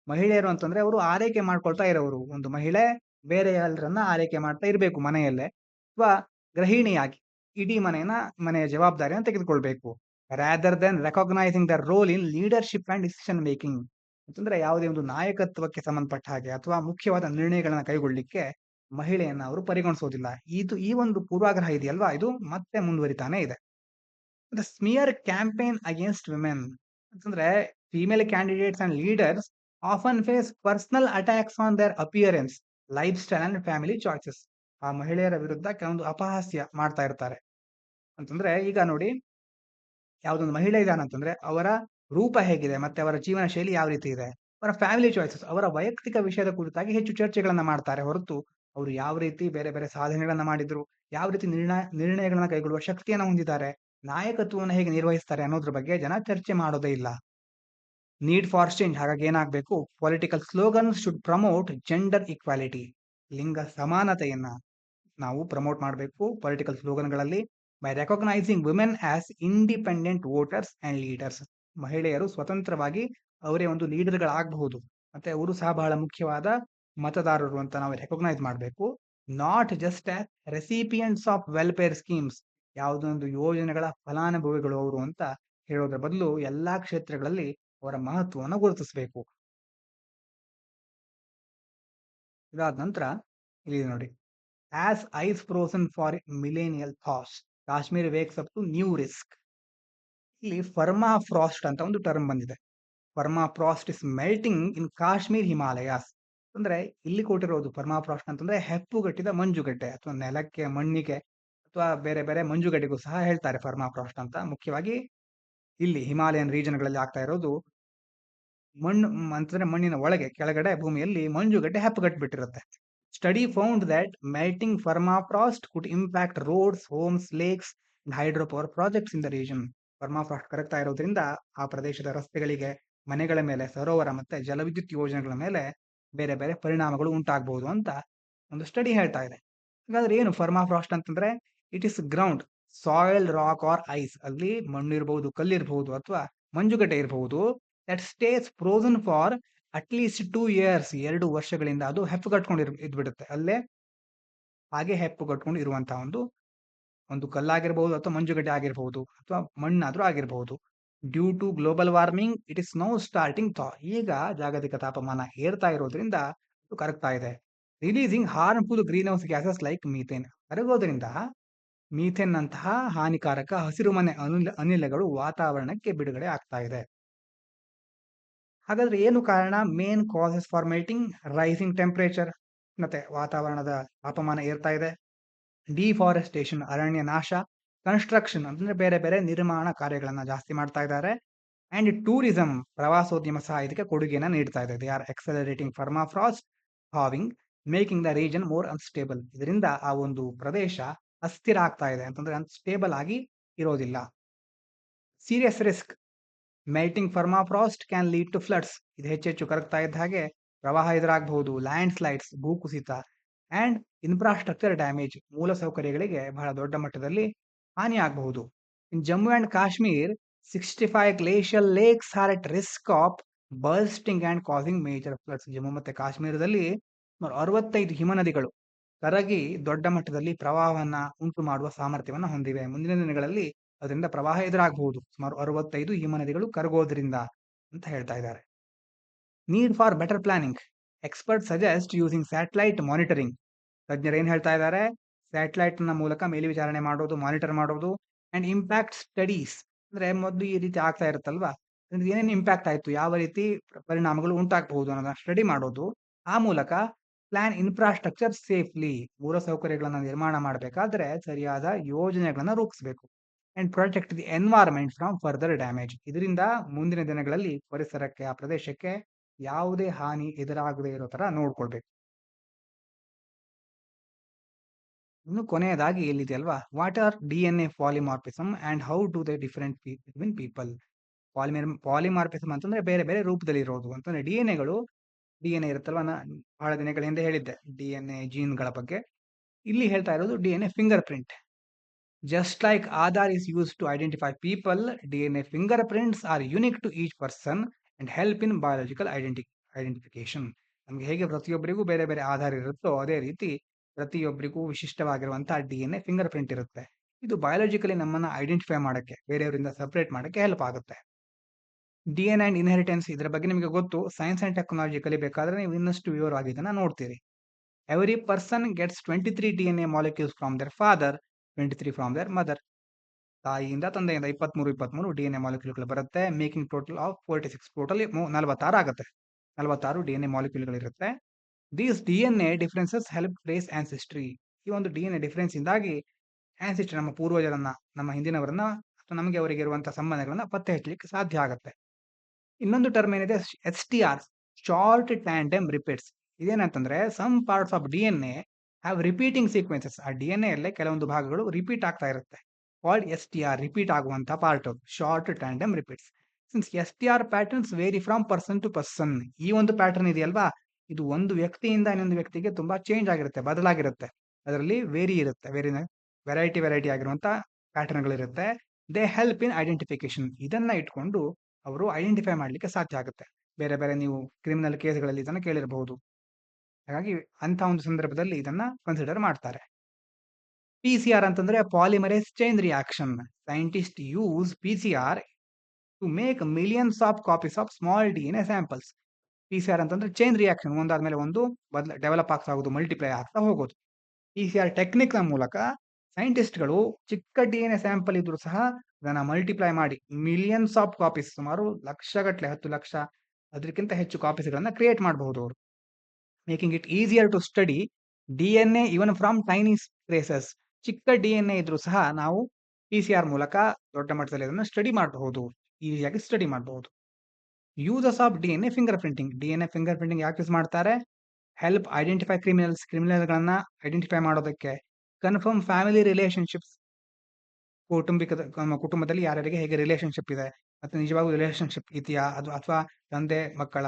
ಮಹಿಳೆಯರು ಅಂತಂದ್ರೆ ಅವರು ಆರೈಕೆ ಮಾಡ್ಕೊಳ್ತಾ ಇರೋರು. ಒಂದು ಮಹಿಳೆ ಬೇರೆ ಎಲ್ಲರನ್ನ ಆರೈಕೆ ಮಾಡ್ತಾ ಇರಬೇಕು ಮನೆಯಲ್ಲೇ, ಅಥವಾ ಗೃಹಿಣಿಯಾಗಿ ಇಡೀ ಮನೆಯ ಜವಾಬ್ದಾರಿಯನ್ನು ತೆಗೆದುಕೊಳ್ಬೇಕು. Rather than recognising the role in leadership and decision making. ಅಂತಂದ್ರೆ ಯಾವುದೇ ಒಂದು ನಾಯಕತ್ವಕ್ಕೆ ಸಂಬಂಧಪಟ್ಟ ಹಾಗೆ ಅಥವಾ ಮುಖ್ಯವಾದ ನಿರ್ಣಯಗಳನ್ನ ಕೈಗೊಳ್ಳಿಕ್ಕೆ ಮಹಿಳೆಯನ್ನ ಅವರು ಪರಿಗಣಿಸೋದಿಲ್ಲ. ಈ ಒಂದು ಪೂರ್ವಾಗ್ರಹ ಇದೆಯಲ್ವಾ, ಇದು ಮತ್ತೆ ಮುಂದುವರಿತಾನೆ ಇದೆ. ಸ್ಮಿಯರ್ ಕ್ಯಾಂಪೇನ್ ಅಗೇನ್ಸ್ಟ್ ವಿಮೆನ್ ಅಂತಂದ್ರೆ, female candidates and leaders often face personal attacks on their appearance, lifestyle and family choices. ಆ ಮಹಿಳೆಯರ ವಿರುದ್ಧ ಕೆಲವೊಂದು ಅಪಹಾಸ್ಯ ಮಾಡ್ತಾ ಇರ್ತಾರೆ. ಅಂತಂದ್ರೆ ಈಗ ನೋಡಿ, ಯಾವ್ದೊಂದು ಮಹಿಳೆ ಇದಾನಂತಂದ್ರೆ ಅವರ ರೂಪ ಹೇಗಿದೆ ಮತ್ತೆ ಅವರ ಜೀವನ ಶೈಲಿ ಯಾವ ರೀತಿ ಇದೆ, ಅವರ ಫ್ಯಾಮಿಲಿ ಚಾಯ್ಸಸ್, ಅವರ ವೈಯಕ್ತಿಕ ವಿಷಯದ ಕುರಿತಾಗಿ ಹೆಚ್ಚು ಚರ್ಚೆಗಳನ್ನ ಮಾಡ್ತಾರೆ ಹೊರತು ಅವರು ಯಾವ ರೀತಿ ಬೇರೆ ಬೇರೆ ಸಾಧನೆಗಳನ್ನ ಮಾಡಿದ್ರು, ಯಾವ ರೀತಿ ನಿರ್ಣಯಗಳನ್ನ ಕೈಗೊಳ್ಳುವ ಶಕ್ತಿಯನ್ನ ಹೊಂದಿದ್ದಾರೆ, ನಾಯಕತ್ವವನ್ನು ಹೇಗೆ ನಿರ್ವಹಿಸ್ತಾರೆ ಅನ್ನೋದ್ರ ಬಗ್ಗೆ ಜನ ಚರ್ಚೆ ಮಾಡೋದೇ ಇಲ್ಲ. Need for change. ಹಾಗಾಗಿ ಏನಾಗಬೇಕು, political slogan should promote gender equality. ಲಿಂಗ ಸಮಾನತೆಯನ್ನ ನಾವು ಪ್ರಮೋಟ್ ಮಾಡಬೇಕು ಪೊಲಿಟಿಕಲ್ ಸ್ಲೋಗನ್ಗಳಲ್ಲಿ. By recognising women as independent voters and leaders. ಮಹಿಳೆಯರು ಸ್ವತಂತ್ರವಾಗಿ ಅವರೇ ಒಂದು ಲೀಡರ್ಗಳಾಗಬಹುದು ಮತ್ತೆ ಅವರು ಸಹ ಬಹಳ ಮುಖ್ಯವಾದ ಮತದಾರರು ಅಂತ ನಾವು ರೆಕಾಗ್ನೈಸ್ ಮಾಡಬೇಕು. Not just as recipients of welfare schemes. ಯಾವುದೊಂದು ಯೋಜನೆಗಳ ಫಲಾನುಭವಿಗಳು ಅವರು ಅಂತ ಹೇಳೋದ್ರ ಬದಲು ಎಲ್ಲಾ ಕ್ಷೇತ್ರಗಳಲ್ಲಿ ಅವರ ಮಹತ್ವವನ್ನು ಗುರುತಿಸಬೇಕು. ಇದಾದ ನಂತರ ಇಲ್ಲಿ ನೋಡಿ, as ice frozen for millennial thoughts, Kashmir wakes up to new risk. ಇಲ್ಲಿ ಫರ್ಮಾ ಫ್ರಾಸ್ಟ್ ಅಂತ ಒಂದು ಟರ್ಮ್ ಬಂದಿದೆ. Permafrost is melting in Kashmir Himalayas. ಅಂದ್ರೆ ಇಲ್ಲಿ ಕೊಟ್ಟಿರೋದು ಫರ್ಮಾ ಫ್ರಾಸ್ಟ್ ಅಂತಂದ್ರೆ ಹೆಪ್ಪುಗಟ್ಟಿದ ಮಂಜುಗಡ್ಡೆ ಅಥವಾ ನೆಲಕ್ಕೆ, ಮಣ್ಣಿಗೆ ಅಥವಾ ಬೇರೆ ಬೇರೆ ಮಂಜುಗಡ್ಡೆಗೂ ಸಹ ಹೇಳ್ತಾರೆ ಫರ್ಮಾ ಫ್ರಾಸ್ಟ್ ಅಂತ. ಮುಖ್ಯವಾಗಿ ಇಲ್ಲಿ ಹಿಮಾಲಯನ್ ರೀಜನ್ಗಳಲ್ಲಿ ಆಗ್ತಾ ಇರೋದು ಮಣ್ಣು ಅಂತಂದ್ರೆ ಮಣ್ಣಿನ ಒಳಗೆ ಕೆಳಗಡೆ ಭೂಮಿಯಲ್ಲಿ ಮಂಜುಗಡ್ಡೆ ಹೆಪ್ಪುಗಟ್ಟಿಬಿಟ್ಟಿರುತ್ತೆ. Study found that melting permafrost could impact roads, homes, lakes and hydro power projects in the region. Permafrost ಕರಗ್ತಾ ಇರೋದ್ರಿಂದ ಆ ಪ್ರದೇಶದ ರಸ್ತೆಗಳಿಗೆ ಮನೆಗಳ ಮೇಲೆ, ಸರೋವರ ಮತ್ತೆ ಜಲವಿದ್ಯುತ್ ಯೋಜನೆಗಳ ಮೇಲೆ ಬೇರೆ ಬೇರೆ ಪರಿಣಾಮಗಳು ಉಂಟಾಗಬಹುದು ಅಂತ ಒಂದು ಸ್ಟಡಿ ಹೇಳ್ತಾ ಇದೆ. ಹಾಗಾದ್ರೆ ಏನು ಪರ್ಮಾಫ್ರಾಸ್ಟ್ ಅಂತಂದ್ರೆ? It is ground, soil, rock or ice. ಅಲ್ಲಿ ಮಣ್ಣು ಇರಬಹುದು, ಕಲ್ಲಿರಬಹುದು ಅಥವಾ ಮಂಜುಗಡ್ಡೆ ಇರಬಹುದು. That stays frozen for at least 2 years, 2 ವರ್ಷಗಳಿಂದ ಅದು ಹೆಪ್ಪುಗಟ್ಕೊಂಡು ಇದ್ಬಿಡುತ್ತೆ. ಅಲ್ಲೇ ಹಾಗೆ ಹೆಪ್ಪುಗಟ್ಕೊಂಡು ಇರುವಂತಹ ಒಂದು ಕಲ್ಲಾಗಿರಬಹುದು ಅಥವಾ ಮಂಜುಗಡ್ಡೆ ಆಗಿರಬಹುದು ಅಥವಾ ಮಣ್ಣಾದ್ರೂ ಆಗಿರಬಹುದು. Due to global warming it is now starting thaw. ಈಗ ಜಾಗತಿಕ ತಾಪಮಾನ ಏರ್ತಾ ಇರೋದ್ರಿಂದ ಅದು ಕರಗ್ತಾ ಇದೆ. Releasing harmful greenhouse gases like methane. ಕರಗೋದ್ರಿಂದ ಮೀಥೇನ್ ನಂತಹ ಹಾನಿಕಾರಕ ಹಸಿರುಮನೆ ಅನಿಲಗಳು ವಾತಾವರಣಕ್ಕೆ ಬಿಡುಗಡೆ ಆಗ್ತಾ ಇದೆ. ಹಾಗಾದ್ರೆ ಏನು ಕಾರಣ? Main causes for melting: rising temperature, ಮತ್ತೆ ವಾತಾವರಣದ ತಾಪಮಾನ ಏರ್ತಾ ಇದೆ. ಡಿಫಾರೆಸ್ಟೇಷನ್, ಅರಣ್ಯ ನಾಶ. ಕನ್ಸ್ಟ್ರಕ್ಷನ್ ಅಂತಂದ್ರೆ ಬೇರೆ ಬೇರೆ ನಿರ್ಮಾಣ ಕಾರ್ಯಗಳನ್ನ ಜಾಸ್ತಿ ಮಾಡ್ತಾ ಇದ್ದಾರೆ. ಅಂಡ್ ಟೂರಿಸಂ, ಪ್ರವಾಸೋದ್ಯಮ ಸಹ ಇದಕ್ಕೆ ಕೊಡುಗೆನ ನೀಡ್ತಾ ಇದೆ. They are accelerating permafrost thawing, making the region more unstable. ಇದರಿಂದ ಆ ಒಂದು ಪ್ರದೇಶ ಅಸ್ಥಿರ ಆಗ್ತಾ ಇದೆ, ಅಂತಂದ್ರೆ ಅನ್ಸ್ಟೇಬಲ್ ಆಗಿ ಇರೋದಿಲ್ಲ. Serious risk: melting permafrost can lead to floods. ಇದು ಹೆಚ್ಚೆಚ್ಚು ಕರಗ್ತಾ ಇದ್ದ ಹಾಗೆ ಪ್ರವಾಹ ಎದುರಾಗಬಹುದು, ಲ್ಯಾಂಡ್ ಸ್ಲೈಡ್ಸ್, ಭೂಕುಸಿತ, ಅಂಡ್ ಇನ್ಫ್ರಾಸ್ಟ್ರಕ್ಚರ್ ಡ್ಯಾಮೇಜ್. ಮೂಲಸೌಕರ್ಯಗಳಿಗೆ ಬಹಳ ದೊಡ್ಡ ಮಟ್ಟದಲ್ಲಿ ಹಾನಿ ಆಗಬಹುದು. In Jammu and Kashmir, 65 glacial lakes are at risk of bursting and causing major floods. Jammu ಮತ್ತೆ ಕಾಶ್ಮೀರದಲ್ಲಿ 65 ಹಿಮನದಿಗಳು ಕರಗಿ ದೊಡ್ಡ ಮಟ್ಟದಲ್ಲಿ ಪ್ರವಾಹವನ್ನ ಉಂಟು ಮಾಡುವ ಸಾಮರ್ಥ್ಯವನ್ನ ಹೊಂದಿವೆ. ಮುಂದಿನ ದಿನಗಳಲ್ಲಿ ಅದರಿಂದ ಪ್ರವಾಹ ಎದುರಾಗಬಹುದು. ಸುಮಾರು 65 ಹಿಮನದಿಗಳು ಕರಗೋದ್ರಿಂದ ಅಂತ ಹೇಳ್ತಾ ಇದ್ದಾರೆ. Need for better planning: expert suggest using satellite monitoring. ತಜ್ಞರು ಏನ್ ಹೇಳ್ತಾ ಇದ್ದಾರೆ? ಸ್ಯಾಟಲೈಟ್ ನ ಮೂಲಕ ಮೇಲ್ವಿಚಾರಣೆ ಮಾಡೋದು, ಮಾನಿಟರ್ ಮಾಡೋದು. ಅಂಡ್ ಇಂಪ್ಯಾಕ್ಟ್ ಸ್ಟಡೀಸ್, ಅಂದ್ರೆ ಮೊದಲು ಈ ರೀತಿ ಆಗ್ತಾ ಇರುತ್ತಲ್ವಾ, ಏನೇನು ಇಂಪ್ಯಾಕ್ಟ್ ಆಯ್ತು, ಯಾವ ರೀತಿ ಪರಿಣಾಮಗಳು ಉಂಟಾಗಬಹುದು ಅನ್ನೋದನ್ನ ಸ್ಟಡಿ ಮಾಡೋದು. ಆ ಮೂಲಕ ಪ್ಲಾನ್ ಇನ್ಫ್ರಾಸ್ಟ್ರಕ್ಚರ್ ಸೇಫ್ಲಿ, ಮೂಲಸೌಕರ್ಯಗಳನ್ನ ನಿರ್ಮಾಣ ಮಾಡಬೇಕಾದ್ರೆ ಸರಿಯಾದ ಯೋಜನೆಗಳನ್ನ ರೂಪಿಸಬೇಕು. And protect the environment from further damage. ಇದರಿಂದ ಮುಂದಿನ ದಿನಗಳಲ್ಲಿ ಪರಿಸರಕ್ಕೆ, ಆ ಪ್ರದೇಶಕ್ಕೆ ಯಾವುದೇ ಹಾನಿ ಎದುರಾಗದೇ ಇರೋ ತರ ನೋಡ್ಕೊಳ್ಬೇಕು. ಇನ್ನು ಕೊನೆಯದಾಗಿ ಎಲ್ಲಿದೆ ಅಲ್ವಾ, what are DNA polymorphism and how do they different between people. Polymorphism ಅಂತಂದ್ರೆ ಬೇರೆ ಬೇರೆ ರೂಪದಲ್ಲಿ ಇರೋದು ಅಂತಂದ್ರೆ ಡಿಎನ್ಎ ಇರುತ್ತಲ್ವಾ. ಬಹಳ ದಿನಗಳ ಹಿಂದೆ ಹೇಳಿದ್ದೆ ಡಿಎನ್ಎ ಜೀನ್ಗಳ ಬಗ್ಗೆ. ಇಲ್ಲಿ ಹೇಳ್ತಾ ಇರೋದು DNA fingerprint. Just like Aadhaar is use to identify people, DNA fingerprints are unique to each person and help in biological identification. ನಮ್ಗೆ ಹೇಗೆ ಪ್ರತಿಯೊಬ್ಬರಿಗೂ ಬೇರೆ ಬೇರೆ ಆಧಾರ್ ಇರುತ್ತೋ ಅದೇ ರೀತಿ ಪ್ರತಿಯೊಬ್ಬರಿಗೂ ವಿಶಿಷ್ಟವಾಗಿರುವಂತಹ DNA ಫಿಂಗರ್ ಪ್ರಿಂಟ್ ಇರುತ್ತೆ. ಇದು ಬಯಾಲಜಿಕಲಿ ನಮ್ಮನ್ನ ಐಡೆಂಟಿಫೈ ಮಾಡಕ್ಕೆ, ಬೇರೆಯವರಿಂದ ಸಪರೇಟ್ ಮಾಡಕ್ಕೆ ಹೆಲ್ಪ್ ಆಗುತ್ತೆ. DNA ಅಂಡ್ ಇನ್ಹೆರಿಟೆನ್ಸ್, ಇದರ ಬಗ್ಗೆ ನಿಮಗೆ ಗೊತ್ತು. ಸೈನ್ಸ್ ಅಂಡ್ ಟೆಕ್ನಾಲಜಿ ಕಲಿಬೇಕಾದ್ರೆ ನೀವು ಇನ್ನಷ್ಟು ವಿವರವಾಗಿ ಇದನ್ನ ನೋಡ್ತೀರಿ. Every person gets 23 DNA molecules from their father, 23 from their mother. ತಾಯಿಯಿಂದ ತಂದೆಯಿಂದ 23 DNA ಮಾಲಿಕ್ಯೂಲ್ಗಳು ಬರುತ್ತೆ. Making total of 46. ಟೋಟಲ್ 46 ಆಗುತ್ತೆ. 46 DNA ಮಾಲಿಕ್ಯೂಲ್ಗಳಿರುತ್ತೆ. These DNA differences help trace ancestry. ಈ ಒಂದು DNA ಡಿಫರೆನ್ಸ್ ಇಂದಾಗಿ ಆನ್ಸೆಸ್ಟ್ರಿ, ನಮ್ಮ ಪೂರ್ವಜರನ್ನ, ನಮ್ಮ ಹಿಂದಿನವರನ್ನ ಅಥವಾ ನಮಗೆ ಅವರಿಗೆ ಇರುವಂತಹ ಸಂಬಂಧಗಳನ್ನ ಪತ್ತೆ ಹಚ್ಚಲಿಕ್ಕೆ ಸಾಧ್ಯ ಆಗುತ್ತೆ. ಇನ್ನೊಂದು ಟರ್ಮ್ ಏನಿದೆ, STR, ಶಾರ್ಟ್ ಟ್ಯಾಂಡೆಮ್ ರಿಪೀಟ್ಸ್. ಇದೇನಂತಂದ್ರೆ some parts of DNA have repeating sequences. ಆ DNA ಅಲ್ಲೇ ಕೆಲವೊಂದು ಭಾಗಗಳು ರಿಪೀಟ್ ಆಗ್ತಾ ಇರುತ್ತೆ. ಕಾಲ್ಡ್ STR, ರಿಪೀಟ್ ಆಗುವಂತ part, short tandem repeats. Since STR patterns vary from person to person. ಈ ಒಂದು ಪ್ಯಾಟರ್ನ್ ಇದೆಯಲ್ವಾ, ಇದು ಒಂದು ವ್ಯಕ್ತಿಯಿಂದ ಇನ್ನೊಂದು ವ್ಯಕ್ತಿಗೆ ತುಂಬಾ ಚೇಂಜ್ ಆಗಿರುತ್ತೆ, ಬದಲಾಗಿರುತ್ತೆ. ಅದರಲ್ಲಿ ವೇರಿ ಇರುತ್ತೆ, ವೆರೈಟಿ ಆಗಿರುವಂತ ಪ್ಯಾಟರ್ನ್ಗಳಿರುತ್ತೆ. They help in identification. ಇದನ್ನ ಇಟ್ಕೊಂಡು ಅವರು ಐಡೆಂಟಿಫೈ ಮಾಡ್ಲಿಕ್ಕೆ ಸಾಧ್ಯ ಆಗುತ್ತೆ. ಬೇರೆ ಬೇರೆ ನೀವು ಕ್ರಿಮಿನಲ್ ಕೇಸ್ಗಳಲ್ಲಿ ಇದನ್ನ ಕೇಳಿರಬಹುದು. ಹಾಗಾಗಿ ಅಂತ ಒಂದು ಸಂದರ್ಭದಲ್ಲಿ ಇದನ್ನ ಕನ್ಸಿಡರ್ ಮಾಡ್ತಾರೆ. PCR ಅಂತಂದ್ರೆ polymerase chain reaction. Scientist use PCR to make millions of copies of small DNA samples. PCR ಅಂತಂದ್ರೆ ಚೈನ್ ರಿಯಾಕ್ಷನ್, ಒಂದಾದ್ಮೇಲೆ ಒಂದು ಡೆವಲಪ್ ಆಗ್ತಾ ಹೋಗೋದು, ಮಲ್ಟಿಪ್ಲೈ ಆಗ್ತಾ ಹೋಗೋದು. PCR ಟೆಕ್ನಿಕ್ ನ ಮೂಲಕ ಸೈಂಟಿಸ್ಟ್ಗಳು ಚಿಕ್ಕ DNA ಸ್ಯಾಂಪಲ್ ಇದ್ರೂ ಸಹ ಅದನ್ನ ಮಲ್ಟಿಪ್ಲೈ ಮಾಡಿ ಮಿಲಿಯನ್ಸ್ ಆಫ್ ಕಾಪೀಸ್, ಸುಮಾರು ಲಕ್ಷಗಟ್ಟಲೆ, 10 ಲಕ್ಷ ಅದಕ್ಕಿಂತ ಹೆಚ್ಚು ಕಾಪೀಸ್ಗಳನ್ನ ಕ್ರಿಯೇಟ್ ಮಾಡಬಹುದು ಅವರು. Making it easier to study DNA even from tiny traces. ಚಿಕ್ಕ DNA ಇದ್ರೂ ಸಹ ನಾವು PCR ಮೂಲಕ ದೊಡ್ಡ ಮಟ್ಟದಲ್ಲಿ ಅದನ್ನು ಸ್ಟಡಿ ಮಾಡಬಹುದು, ಈಸಿಯಾಗಿ ಸ್ಟಡಿ ಮಾಡಬಹುದು. Uses of DNA finger printing. DNA finger printing ಯಾಕೆ ಯೂಸ್ ಮಾಡ್ತಾರೆ? ಹೆಲ್ಪ್ ಐಡೆಂಟಿಫೈ ಕ್ರಿಮಿನಲ್ಗಳನ್ನ ಐಡೆಂಟಿಫೈ ಮಾಡೋದಕ್ಕೆ. ಕನ್ಫರ್ಮ್ ಫ್ಯಾಮಿಲಿ ರಿಲೇಶನ್ಶಿಪ್ಸ್, ಕುಟುಂಬದಲ್ಲಿ ಯಾರ್ಯಾರಿಗೆ ಹೇಗೆ ರಿಲೇಶನ್ಶಿಪ್ ಇದೆ ಮತ್ತೆ ನಿಜವಾಗ್ಲೂ ರಿಲೇಶನ್‌ಶಿಪ್ ಇದೆಯಾ? ಅದು ಅಥವಾ ತಂದೆ ಮಕ್ಕಳ,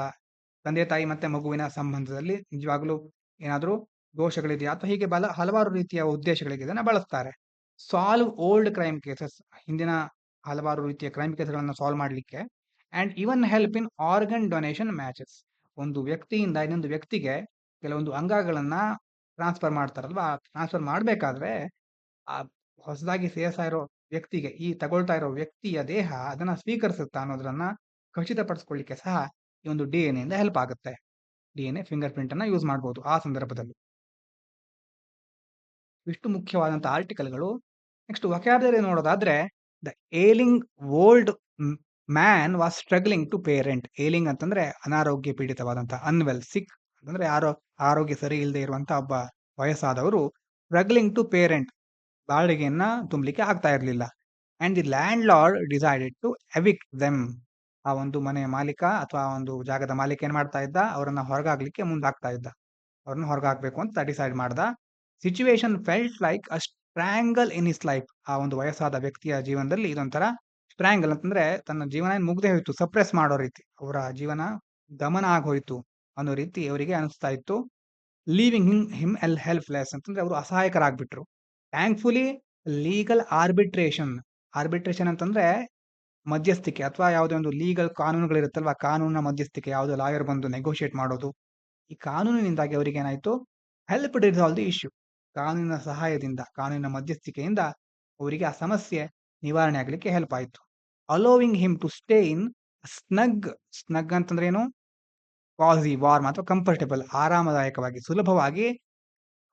ತಂದೆ ತಾಯಿ ಮತ್ತೆ ಮಗುವಿನ ಸಂಬಂಧದಲ್ಲಿ ನಿಜವಾಗ್ಲೂ ಏನಾದ್ರೂ ದೋಷಗಳಿದೆಯಾ? ಅಥವಾ ಹೀಗೆ ಹಲವಾರು ರೀತಿಯ ಉದ್ದೇಶಗಳಿಗೆ ಇದನ್ನ ಬಳಸ್ತಾರೆ. ಸಾಲ್ವ್ ಓಲ್ಡ್ ಕ್ರೈಮ್ ಕೇಸಸ್, ಹಿಂದಿನ ಹಲವಾರು ರೀತಿಯ ಕ್ರೈಮ್ ಕೇಸ್‌ಗಳನ್ನ ಸಾಲ್ವ್ ಮಾಡ್ಲಿಕ್ಕೆ and even help in organ donation matches. ಒಂದು ವ್ಯಕ್ತಿಯಿಂದ ಇನ್ನೊಂದು ವ್ಯಕ್ತಿಗೆ ಕೆಲವೊಂದು ಅಂಗಗಳನ್ನ ಟ್ರಾನ್ಸ್‌ಫರ್ ಮಾಡ್ತಾರಲ್ವಾ? ಟ್ರಾನ್ಸ್‌ಫರ್ ಮಾಡ್ಬೇಕಾದ್ರೆ ಆ ಹೊಸದಾಗಿ ಸೇರ್ತಾ ಇರೋ ವ್ಯಕ್ತಿಗೆ, ಈ ತಗೊಳ್ತಾ ಇರೋ ವ್ಯಕ್ತಿಯ ದೇಹ ಅದನ್ನ ಸ್ವೀಕರಿಸುತ್ತಾ ಅನ್ನೋದನ್ನ ಖಚಿತಪಡಿಸ್ಕೊಳ್ಳಿಕ್ಕೆ ಸಹ ಈ ಒಂದು ಡಿಎನ್ಎ ಇಂದ ಹೆಲ್ಪ್ ಆಗುತ್ತೆ. ಡಿಎನ್ಎ ಫಿಂಗರ್ ಪ್ರಿಂಟ್ ಅನ್ನ ಯೂಸ್ ಮಾಡಬಹುದು ಆ ಸಂದರ್ಭದಲ್ಲಿ. ಇಷ್ಟು ಮುಖ್ಯವಾದಂತಹ ಆರ್ಟಿಕಲ್‌ಗಳು. ನೆಕ್ಸ್ಟ್ ವೊಕ್ಯಾಬ್ಯುಲರಿ ನೋಡೋದಾದ್ರೆ, the ailing old man was struggling to parent. Ailing ಅಂತಂದ್ರೆ ಅನಾರೋಗ್ಯ ಪೀಡಿತವಾದಂತಹ, ಅನ್ವೆಲ್, ಸಿಕ್ ಅಂತಂದ್ರೆ ಆರೋಗ್ಯ ಸರಿ ಇಲ್ಲದೆ ಇರುವಂತಹ ಒಬ್ಬ ವಯಸ್ಸಾದವರು ಸ್ಟ್ರಗ್ಲಿಂಗ್ ಟು ಪೇರೆಂಟ್, ಬಾಡಿಗೆಯನ್ನ ತುಂಬಲಿಕ್ಕೆ ಆಗ್ತಾ ಇರಲಿಲ್ಲ. And the landlord decided to evict them. ಆ ಒಂದು ಮನೆಯ ಮಾಲೀಕ ಅಥವಾ ಒಂದು ಜಾಗದ ಮಾಲೀಕ ಏನ್ ಮಾಡ್ತಾ ಇದ್ದ, ಅವರನ್ನ ಹೊರಗಾಗ್ಲಿಕ್ಕೆ ಮುಂದಾಗ್ತಾ ಇದ್ದ. ಅವ್ರನ್ನ ಹೊರಗಾಕ್ಬೇಕು ಅಂತ ಡಿಸೈಡ್ ಮಾಡ್ದ. Situation felt like a strangle in his life. ಆ ಒಂದು ವಯಸ್ಸಾದ ವ್ಯಕ್ತಿಯ ಜೀವನದಲ್ಲಿ ಇದೊಂಥರ ಸ್ಟ್ರ್ಯಾಂಗಲ್ ಅಂತಂದ್ರೆ ತನ್ನ ಜೀವನ ಮುಗ್ದೇ ಹೋಯ್ತು, ಸಪ್ರೆಸ್ ಮಾಡೋ ರೀತಿ, ಅವರ ಜೀವನ ದಮನ ಆಗೋಯ್ತು ಅನ್ನೋ ರೀತಿ ಅವರಿಗೆ ಅನಿಸ್ತಾ ಇತ್ತು. ಲೀವಿಂಗ್ ಹಿಮ್ ಎಲ್ ಹೆಲ್ಪ್ಲೆಸ್ ಅಂತಂದ್ರೆ ಅವರು ಅಸಹಾಯಕರಾಗ್ಬಿಟ್ರು. Thankfully legal arbitration. ಆರ್ಬಿಟ್ರೇಷನ್ ಅಂತಂದ್ರೆ ಮಧ್ಯಸ್ಥಿಕೆ ಅಥವಾ ಯಾವುದೇ ಒಂದು ಲೀಗಲ್ ಕಾನೂನುಗಳಿರುತ್ತಲ್ವಾ, ಕಾನೂನಿನ ಮಧ್ಯಸ್ಥಿಕೆ, ಯಾವುದೋ ಲಾಯರ್ ಬಂದು ನೆಗೋಷಿಯೇಟ್ ಮಾಡೋದು. ಈ ಕಾನೂನಿನಿಂದಾಗಿ ಅವರಿಗೆ ಏನಾಯ್ತು, ಹೆಲ್ಪ್ ರಿಸಾಲ್ವ್ ದಿ ಇಶ್ಯೂ. ಕಾನೂನಿನ ಸಹಾಯದಿಂದ, ಕಾನೂನಿನ ಮಧ್ಯಸ್ಥಿಕೆಯಿಂದ ಅವರಿಗೆ ಆ ಸಮಸ್ಯೆ ನಿವಾರಣೆ ಆಗಲಿಕ್ಕೆ ಹೆಲ್ಪ್ ಆಯಿತು. Allowing him to stay in snug. Snug ಅಂತಂದ್ರೆ ಏನು? ಕಾಸಿ, ವಾರ್ಮ್ ಅಥವಾ ಕಂಫರ್ಟೇಬಲ್, ಆರಾಮದಾಯಕವಾಗಿ, ಸುಲಭವಾಗಿ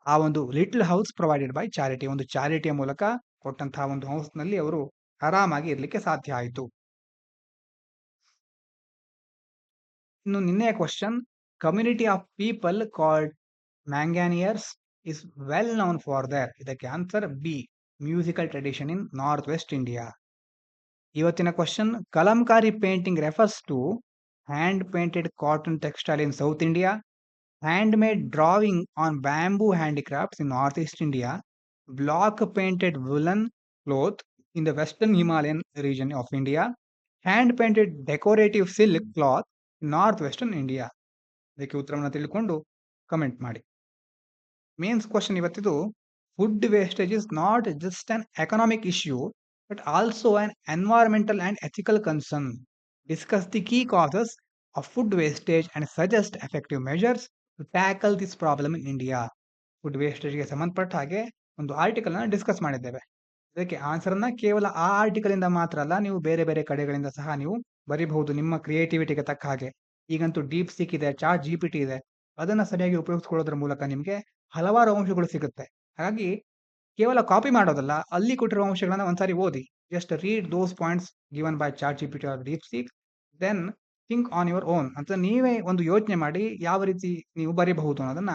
ಆ ಒಂದು little house provided by charity, ಒಂದು ಚಾರಿಟಿಯ ಮೂಲಕ ಕೊಟ್ಟಂತಹ ಒಂದು ಹೌಸ್ನಲ್ಲಿ ಅವರು ಆರಾಮಾಗಿ ಇರಲಿಕ್ಕೆ ಸಾಧ್ಯ ಆಯಿತು. ಇನ್ನು ನಿನ್ನೆಯ question, community of people called Manganiyars is well known for their. ಇದಕ್ಕೆ answer B, musical tradition in north west India. ಇವತ್ತಿನ question, Kalamkari painting refers to hand painted cotton textile in south India, handmade drawing on bamboo handicrafts in Northeast India, block painted woolen cloth in the western Himalayan region of India, hand painted decorative silk cloth in northwestern India. ಇದಕ್ಕೆ ಉತ್ತರವನ್ನು ತಿಳ್ಕೊಂಡು comment ಮಾಡಿ. Mains question ಇವತ್ತಿದು, food wastage is not just an economic issue but also an environmental and ethical concern. Discuss the key causes of food wastage and suggest effective measures to tackle this problem in India. Food ವೇಸ್ಟೇಜ್ಗೆ ಸಂಬಂಧಪಟ್ಟ ಹಾಗೆ ಒಂದು article ಅನ್ನು discuss ಮಾಡಿದ್ದೇವೆ. ಇದಕ್ಕೆ ಆನ್ಸರ್ನ ಕೇವಲ ಆ article ಇಂದ ಮಾತ್ರ ಅಲ್ಲ, ನೀವು ಬೇರೆ ಬೇರೆ ಕಡೆಗಳಿಂದ ಸಹ ನೀವು ಬರೀಬಹುದು ನಿಮ್ಮ ಕ್ರಿಯೇಟಿವಿಟಿಗೆ ತಕ್ಕ ಹಾಗೆ. ಈಗಂತೂ ಡೀಪ್ ಸೀಕ್ ಇದೆ, ಚಾಟ್ ಜಿಪಿಟಿ ಇದೆ, ಅದನ್ನ ಸರಿಯಾಗಿ ಉಪಯೋಗಿಸ್ಕೊಳ್ಳೋದ್ರ ಮೂಲಕ ನಿಮಗೆ ಹಲವಾರು ಅಂಶಗಳು ಸಿಗುತ್ತೆ. ಹಾಗಾಗಿ ಕೇವಲ ಕಾಪಿ ಮಾಡೋದಲ್ಲ, ಅಲ್ಲಿ ಕೊಟ್ಟಿರುವ ಅಂಶಗಳನ್ನ ಒಂದ್ಸಾರಿ ಓದಿ. Just read those points given by ChatGPT or DeepSeek, then think on your own ಅಂತ ನೀವೇ ಒಂದು ಯೋಚನೆ ಮಾಡಿ ಯಾವ ರೀತಿ ನೀವು ಬರೀಬಹುದು ಅನ್ನೋದನ್ನ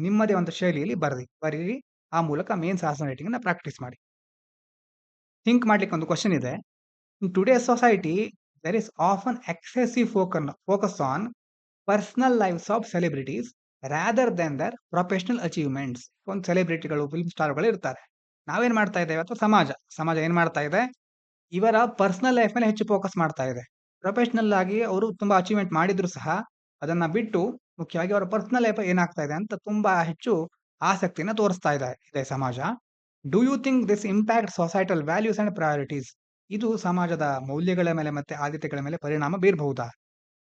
ನಿಮ್ಮದೇ ಒಂದು ಶೈಲಿಯಲ್ಲಿ ಬರೀರಿ. ಆ ಮೂಲಕ ಮೇನ್ಸ್ ಆನ್ಸರ್ ರೈಟಿಂಗ್ ಅನ್ನ ಪ್ರಾಕ್ಟೀಸ್ ಮಾಡಿ. ಥಿಂಕ್ ಮಾಡ್ಲಿಕ್ಕೆ ಒಂದು ಕ್ವಶನ್ ಇದೆ. In today society there is often excessive focus on personal lives of celebrities rather than their professional achievements. ಒಂದು ಸೆಲೆಬ್ರಿಟಿಗಳು, ಫಿಲ್ಮ್ ಸ್ಟಾರ್ಗಳು ಇರ್ತಾರೆ. ನಾವೇನ್ ಮಾಡ್ತಾ ಇದ್ದೇವೆ, ಅಥವಾ ಸಮಾಜ ಏನ್ ಮಾಡ್ತಾ ಇದೆ, ಇವರ ಪರ್ಸನಲ್ ಲೈಫ್ ಮೇಲೆ ಹೆಚ್ಚು ಫೋಕಸ್ ಮಾಡ್ತಾ ಇದೆ. ಪ್ರೊಫೆಷನಲ್ ಆಗಿ ಅವರು ತುಂಬಾ ಅಚೀವ್ಮೆಂಟ್ ಮಾಡಿದ್ರು ಸಹ ಅದನ್ನ ಬಿಟ್ಟು ಮುಖ್ಯವಾಗಿ ಅವರ ಪರ್ಸನಲ್ ಲೈಫ್ ಏನಾಗ್ತಾ ಇದೆ ಅಂತ ತುಂಬಾ ಹೆಚ್ಚು ಆಸಕ್ತಿನ ತೋರಿಸ್ತಾ ಇದೆ ಸಮಾಜ. Do you think this impact societal values and priorities? ಇದು ಸಮಾಜದ ಮೌಲ್ಯಗಳ ಮೇಲೆ ಮತ್ತೆ ಆದ್ಯತೆಗಳ ಮೇಲೆ ಪರಿಣಾಮ ಬೀರಬಹುದಾ?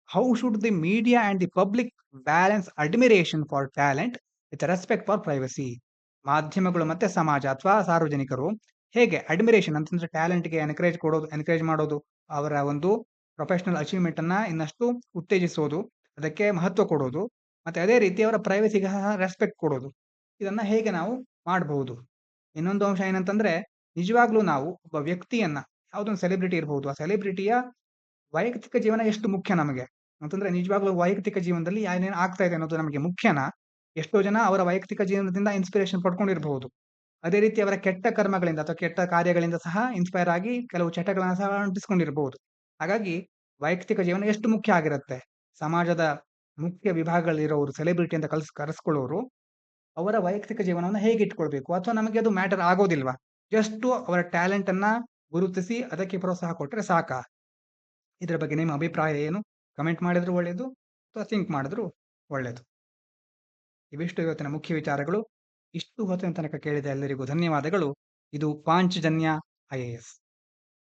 How should the media and the public balance admiration for talent with respect for privacy? ಮಾಧ್ಯಮಗಳು ಮತ್ತೆ ಸಮಾಜ ಅಥವಾ ಸಾರ್ವಜನಿಕರು ಹೇಗೆ ಅಡ್ಮಿರೇಷನ್ ಅಂತಂದ್ರೆ ಟ್ಯಾಲೆಂಟ್ಗೆ ಎನ್ಕರೇಜ್ ಮಾಡೋದು, ಅವರ ಒಂದು ಪ್ರೊಫೆಷನಲ್ ಅಚೀವ್ಮೆಂಟ್ ಅನ್ನ ಇನ್ನಷ್ಟು ಉತ್ತೇಜಿಸೋದು, ಅದಕ್ಕೆ ಮಹತ್ವ ಕೊಡೋದು, ಮತ್ತೆ ಅದೇ ರೀತಿ ಅವರ ಪ್ರೈವಸಿಗೆ ಸಹ ರೆಸ್ಪೆಕ್ಟ್ ಕೊಡೋದು, ಇದನ್ನ ಹೇಗೆ ನಾವು ಮಾಡಬಹುದು? ಇನ್ನೊಂದು ಅಂಶ ಏನಂತಂದ್ರೆ, ನಿಜವಾಗ್ಲೂ ನಾವು ಒಬ್ಬ ವ್ಯಕ್ತಿಯನ್ನ, ಯಾವುದೊಂದು ಸೆಲೆಬ್ರಿಟಿ ಇರಬಹುದು, ಆ ಸೆಲೆಬ್ರಿಟಿಯ ವೈಯಕ್ತಿಕ ಜೀವನ ಎಷ್ಟು ಮುಖ್ಯ ನಮಗೆ ಅಂತಂದ್ರೆ, ನಿಜವಾಗ್ಲೂ ವೈಯಕ್ತಿಕ ಜೀವನದಲ್ಲಿ ಏನೇನು ಆಗ್ತಾ ಇದೆ ಅನ್ನೋದು ನಮಗೆ ಮುಖ್ಯನಾ? ಎಷ್ಟೋ ಜನ ಅವರ ವೈಯಕ್ತಿಕ ಜೀವನದಿಂದ ಇನ್ಸ್ಪಿರೇಷನ್ ಪಡ್ಕೊಂಡಿರಬಹುದು. ಅದೇ ರೀತಿ ಅವರ ಕೆಟ್ಟ ಕರ್ಮಗಳಿಂದ ಅಥವಾ ಕೆಟ್ಟ ಕಾರ್ಯಗಳಿಂದ ಸಹ ಇನ್ಸ್ಪೈರ್ ಆಗಿ ಕೆಲವು ಚಟಗಳನ್ನ ಸಹ ಅಂಟಿಸ್ಕೊಂಡಿರಬಹುದು. ಹಾಗಾಗಿ ವೈಯಕ್ತಿಕ ಜೀವನ ಎಷ್ಟು ಮುಖ್ಯ ಆಗಿರುತ್ತೆ. ಸಮಾಜದ ಮುಖ್ಯ ವಿಭಾಗಗಳಿರೋರು ಸೆಲೆಬ್ರಿಟಿ ಅಂತ ಕರೆಸ್ಕೊಳ್ಳೋರು ಅವರ ವೈಯಕ್ತಿಕ ಜೀವನವನ್ನು ಹೇಗೆ ಇಟ್ಕೊಳ್ಬೇಕು, ಅಥವಾ ನಮಗೆ ಅದು ಮ್ಯಾಟರ್ ಆಗೋದಿಲ್ವಾ? ಜಸ್ಟ್ ಅವರ ಟ್ಯಾಲೆಂಟ್ ಅನ್ನ ಗುರುತಿಸಿ ಅದಕ್ಕೆ ಪ್ರೋತ್ಸಾಹ ಕೊಟ್ರೆ ಸಾಕ? ಇದರ ಬಗ್ಗೆ ನಿಮ್ಮ ಅಭಿಪ್ರಾಯ ಏನು? ಕಮೆಂಟ್ ಮಾಡಿದ್ರು ಒಳ್ಳೆಯದು ಅಥವಾ ಥಿಂಕ್ ಮಾಡಿದ್ರು ಒಳ್ಳೆಯದು. ಇವಿಷ್ಟು ಇವತ್ತಿನ ಮುಖ್ಯ ವಿಚಾರಗಳು. ಇಷ್ಟು ಹೊತ್ತಿನ ತನಕ ಕೇಳಿದ ಎಲ್ಲರಿಗೂ ಧನ್ಯವಾದಗಳು. ಇದು ಪಾಂಚಜನ್ಯ IAS.